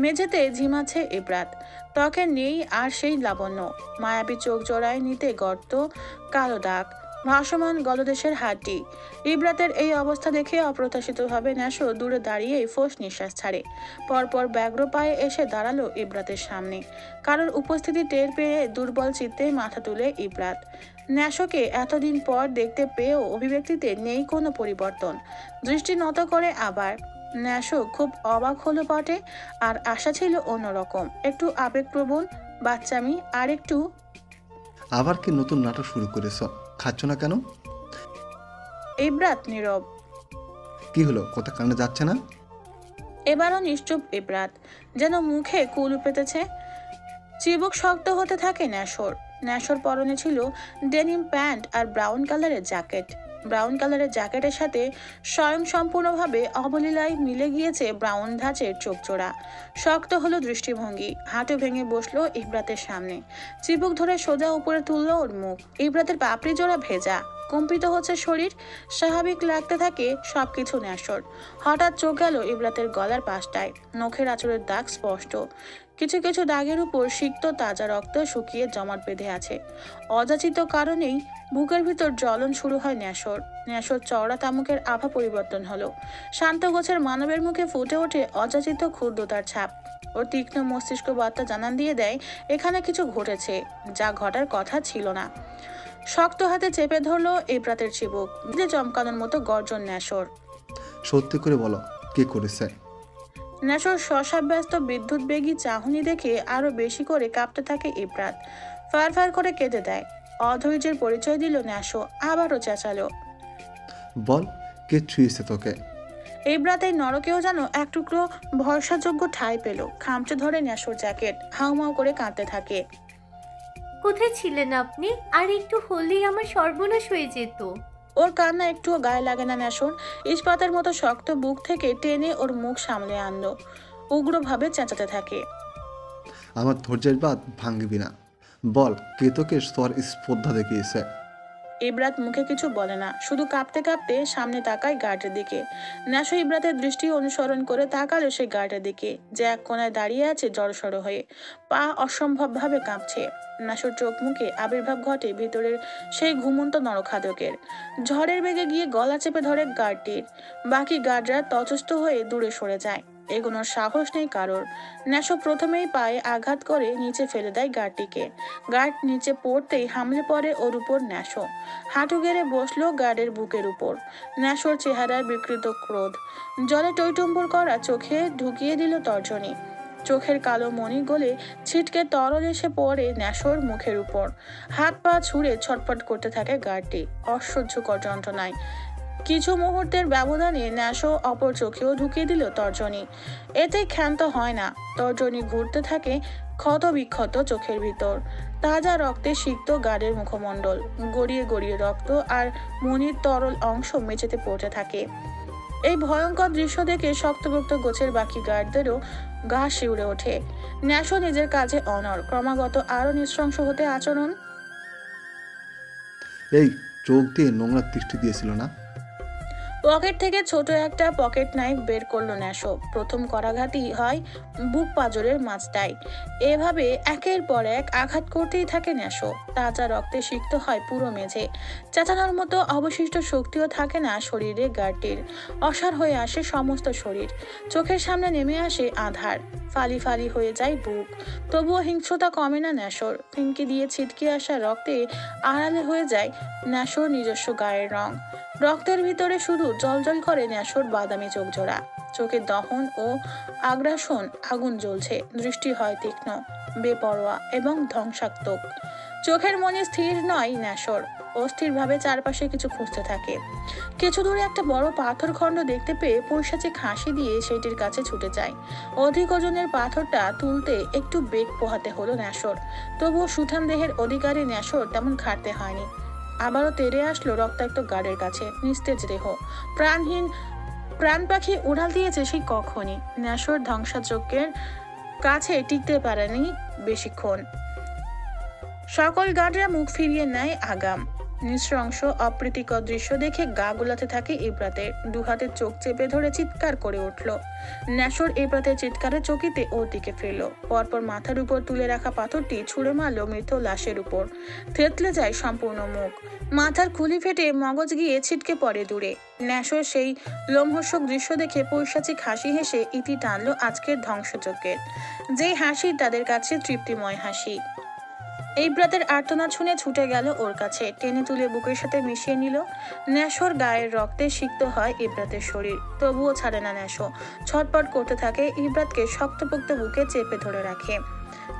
মেঝেতে ঝিমাচ্ছে ইব্রাত। ত্বকে নেই আর সেই লাবণ্য। মায়াবী চোখ জোড়ায় নিতে গর্ত, কালো দাগ, ভাসমান গলদেশের হাড্ডি। ইব্রাতের এই অবস্থা দেখে অপ্রত্যাশিতভাবে ন্যাশো দূরে দাঁড়িয়ে ফোঁস নিঃশ্বাস ছাড়ে। পরপর ব্যগ্র পায়ে এসে দাঁড়ালো ইব্রাতের সামনে। কারোর উপস্থিতি টের পেয়ে দুর্বল চিত্তে মাথা তুলে ইব্রাত। ন্যাশোকে এতদিন পর দেখতে পেয়েও অভিব্যক্তিতে নেই কোনো পরিবর্তন। দৃষ্টি নত করে আবার। ন্যাশো খুব অবাক হলো বটে, আর আশা ছিল অন্যরকম, একটু আবেগপ্রবণ, বাচ্চামি, আর একটু। আবার কি নতুন নাটক শুরু করেছ? খাচ্ছ না কেন? ইব্রাত নীরব। কি হলো, কথা কানে যাচ্ছে না? এবারও নিশ্চুপ ইব্রাত, যেন মুখে কুলু পেতেছে। চিবুক শক্ত হতে থাকে ন্যাশোর। ন্যাশোর পরনে ছিল ডেনিম প্যান্ট আর ব্রাউন কালারের জ্যাকেট। ব্রাউন কালারের জ্যাকেটের সাথে স্বয়ংসম্পূর্ণভাবে অবলীলায় মিলে গিয়েছে ব্রাউন ধাঁচের চোখজোড়া। শক্ত হলো দৃষ্টিভঙ্গি। হাঁটু ভেঙে বসলো ইব্রাতের সামনে। চিবুক ধরে সোজা উপরে তুললো ওর মুখ। ইব্রাতের পাপড়ি জোড়া ভেজা, কম্পিত হচ্ছে শরীর। স্বাভাবিক লাগতে থাকে সবকিছু ন্যাশোর। হঠাৎ চোখ গেল ইব্রাতের গলার পাশটায়। নখের আঁচড়ের দাগ স্পষ্ট। কিছু কিছু দাগের উপর সিক্ত তাজা রক্ত শুকিয়ে জমাট বেঁধে আছে। অযাচিত কারণেই বুকের ভিতর জ্বলন শুরু হয় ন্যাশোর। ন্যাশোর চওড়া তামুকের আভা পরিবর্তন হলো। শান্ত গোছের মানবের মুখে ফুটে ওঠে অযাচিত ক্ষুদ্রতার ছাপ। ওর তীক্ষ্ণ মস্তিষ্ক বার্তা জানান দিয়ে দেয় এখানে কিছু ঘটেছে, যা ঘটার কথা ছিল না। শক্ত হাতে চেপে ধরলো ইব্রাতের চিবুক। চমকানোর মতো গর্জন ন্যাশোর। সত্যি করে বলো, কে করেছে? ন্যাশোর শশাব্যস্ত বিদ্যুৎ বেগী চাহনি দেখে আরো বেশি করে কাঁপতে থাকে ইব্রাত। ফার ফার করে কেঁদে দেয়। অধৈর্যের পরিচয় দিল ন্যাশো, আবারও চেঁচালো, বল, কে ছুঁয়েছে তোকে? ইব্রাতের নরকেও যেন এক টুকরো ভরসাযোগ্য ঠাঁই পেল। খামচে ধরে ন্যাশোর জ্যাকেট, হাউমাউ করে কাঁদতে থাকে। কোথায় ছিলেন আপনি? আর একটু হলেই আমার সর্বনাশ হয়ে যেত। ওর কান্না একটুও গায়ে লাগে না ন্যাশোর। ইস্পাতের মতো শক্ত বুক থেকে টেনে ওর মুখ সামলে আনলো। উগ্রভাবে চেঁচাতে থাকে, আমার ধৈর্যের বাঁধ ভাঙবি না। বল, কে তোকে স্তর স্পর্ধা দেখিয়েছে? ইব্রাত মুখে কিছু বলে না, শুধু কাঁপতে কাঁপতে সামনে তাকায় গার্ডের দিকে। ন্যাশো ইব্রাতের দৃষ্টি অনুসরণ করে তাকালো সেই গার্ডের দিকে, যে এক কোনায় দাঁড়িয়ে আছে জড়সড় হয়ে, পা অসম্ভবভাবে কাঁপছে। ন্যাশোর চোখ মুখে আবির্ভাব ঘটে ভিতরের সেই ঘুমন্ত নরখাদকের। ঝড়ের বেগে গিয়ে গলা চেপে ধরে গার্ডটির। বাকি গার্ডরা তটস্থ হয়ে দূরে সরে যায়। এগোনোর সাহস নেই কারোর। ন্যাশো প্রথমেই পায়ে আঘাত করে নিচে ফেলে দেয় গার্ডটিকে। গার্ড নিচে পড়তেই হামলে পড়ে ওর উপর ন্যাশো। হাঁটু গেড়ে বসলো গার্ডের বুকের উপর। ন্যাশোর চেহারার বিকৃত ক্রোধ। জলে টইটুম্বুর করা চোখে ঢুকিয়ে দিল তর্জনী। চোখের কালো মণি গলে ছিটকে তরল এসে পড়ে ন্যাশোর মুখের উপর। হাত পা ছুঁড়ে ছটফট করতে থাকে গার্ডটি অসহ্যকর যন্ত্রণায়। কিছু মুহূর্তের ব্যবধানে ন্যাশো অপর চোখেও ঢুকিয়ে দিল তর্জনী। এতে ক্ষান্ত হয় না। তর্জনী ঘুরতে থাকে ক্ষত বিক্ষত চোখের ভিতর। তাজা রক্তে সিক্ত গার্ডের মুখমণ্ডল। গড়িয়ে গড়িয়ে রক্ত আর মণির তরল অংশ মেঝেতে পড়তে থাকে। এই ভয়ঙ্কর দৃশ্য দেখে শক্তপোক্ত গোছের বাকি গার্ডদেরও গা শিউরে ওঠে। ন্যাশো নিজের কাজে অনড়, ক্রমাগত আরো নৃশংস হতে আচরণ। এই চোখ দিয়ে নোংরা দৃষ্টি দিয়েছিল না? পকেট থেকে ছোট একটা পকেট নাইফ বের করলো ন্যাশো। প্রথম করাঘাতই হয় বুক পাঁজরের মাঝটায়। এভাবে একের পর এক আঘাত করতেই থাকে ন্যাশো। তাজা রক্তে সিক্ত হয় পুরো মেঝে। চেঁচানোর মতো অবশিষ্ট শক্তিও থাকে না শরীরে গার্ডটির। অসাড় হয়ে আসে সমস্ত শরীর। চোখের সামনে নেমে আসে আধার। ফালি ফালি হয়ে যায় বুক। তবুও হিংস্রতা কমে না ন্যাশোর। ফিনকি দিয়ে ছিটকে আসা রক্তে আড়ালে হয়ে যায় ন্যাশোর নিজস্ব গায়ের রং। রক্তের ভিতরে শুধু জলজল করে ন্যাশোর বাদামি চোখ জোড়া। চোখে দহন ও আগ্রাসন আগুন জ্বলছে। দৃষ্টি হয় তীক্ষ্ণ, বেপরোয়া এবং ধ্বংসাত্মক। চোখের মনে স্থির নয় ন্যাশোর। অস্থিরভাবে চারপাশে কিছু খুঁজতে থাকে। কিছু দূরে একটা বড় পাথর খণ্ড দেখতে পেয়ে পৈশাচিক হাসি দিয়ে সেটির কাছে ছুটে যায়। অধিক ওজনের পাথরটা তুলতে একটু বেগ পোহাতে হলো ন্যাশোর। তবুও সুঠাম দেহের অধিকারী ন্যাশোর তেমন খাটতে হয়নি। আবারও তেড়ে আসলো রক্তাক্ত গার্ডের কাছে। নিস্তেজ দেহ, প্রাণহীন প্রাণ পাখি উড়াল দিয়েছে সেই কখনই। ন্যাশোর ধ্বংসাচক্রের কাছে টিকতে পারেনি বেশিক্ষণ। সকল গার্ডরা মুখ ফিরিয়ে নেয় আগাম। নৃশংস অপ্রীতিকর দৃশ্য দেখে গা গুলাতে থাকে ইব্রাতের। দুহাতে চোখ চেপে ধরে চিৎকার করে উঠল ন্যাশোর। ইব্রাতের চিৎকারে চকিতে ওর দিকে ফিরল। পরপর মাথার উপর তুলে রাখা পাথরটি ছুঁড়ে মারল মৃত লাশের উপর। থেতলে যায় সম্পূর্ণ মুখ। মাথার খুলি ফেটে মগজ গিয়ে ছিটকে পড়ে দূরে। ন্যাশোর সেই লোমহর্ষক দৃশ্য দেখে পৈশাচিক হাসি হেসে ইতি টানল আজকের ধ্বংসযজ্ঞের। যেই হাসি তাদের কাছে তৃপ্তিময় হাসি। ইব্রাতের আর্তনাদ শুনে ছুটে গেল ওর কাছে। টেনে তুলে বুকের সাথে মিশিয়ে নিল। ন্যাশোর গায়ের রক্তে সিক্ত হয় ইব্রাতের শরীর। তবুও ছাড়ে না ন্যাশো। ছটপট করতে থাকে। ইব্রাতকে শক্তপোক্ত বুকে চেপে ধরে রাখে।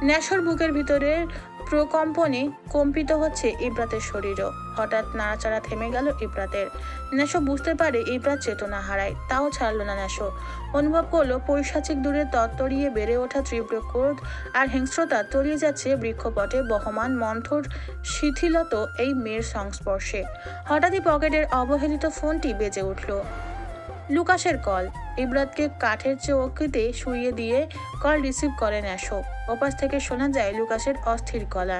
ন্যাশোর বুকের ভিতরের প্রকম্পনে কম্পিত হচ্ছে ইব্রাতের শরীরও। হঠাৎ নাড়াচাড়া থেমে গেল ইব্রাতের। ন্যাশো বুঝতে পারে ইব্রাত চেতনা হারায়। তাও ছাড়ল না ন্যাশো। অনুভব করলো পৈশাচিক দূরে তত্তরিয়ে বেড়ে ওঠা তীব্র ক্রোধ আর হিংস্রতা তলিয়ে যাচ্ছে বৃক্ষপটে বহমান মন্থর শিথিলত এই মেয়ের সংস্পর্শে। হঠাৎই পকেটের অবহেলিত ফোনটি বেজে উঠল। লুকাসের কল। ইব্রাতকে কাঠের চৌকিতে শুইয়ে দিয়ে কল রিসিভ করে ন্যাশো। ওপাশ থেকে শোনা যায় লুকাসের অস্থির গলা।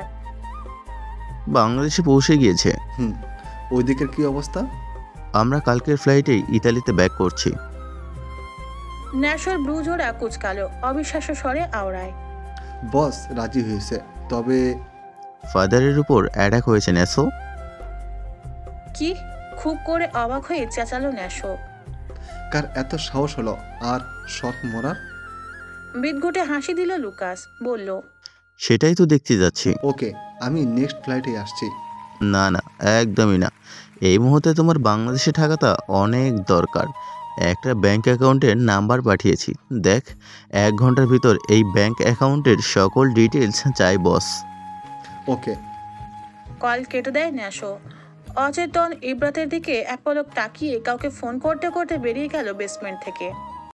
বাংলাদেশে পৌঁছে গিয়েছে। ওই দিকের কি অবস্থা? আমরা কালকের ফ্লাইটে ইতালিতে ব্যাক করছি। ন্যাশোর ব্রুজোড়া কুচকালো। অবিশ্বাস্য স্বরে আওড়ায়। বস রাজি হয়েছে, তবে ফাদারের উপর অ্যাটাক হয়েছে ন্যাশো। কি? খুব করে অবাক হয়ে চেঁচালো ন্যাশো। কার এত সাহস হলো আর শট মরার? বিদঘুটে হাসি দিল লুকাস। বলল, সেটাই তো দেখতে যাচ্ছি। ওকে, আমি নেক্সট ফ্লাইটে আসছি। না না, একদমই না। এই মুহূর্তে তোমার বাংলাদেশে থাকাটা অনেক দরকার। একটা ব্যাংক অ্যাকাউন্টের নাম্বার পাঠিয়েছি। দেখ, 1 ঘন্টার ভিতর এই ব্যাংক অ্যাকাউন্টের সকল ডিটেলস চাই বস। ওকে। কল কেটে দেয় ন্যাশো। অচেতন ইব্রাতের দিকে এক পলক তাকিয়ে কাউকে ফোন করতে করতে বেরিয়ে গেল বেসমেন্ট থেকে।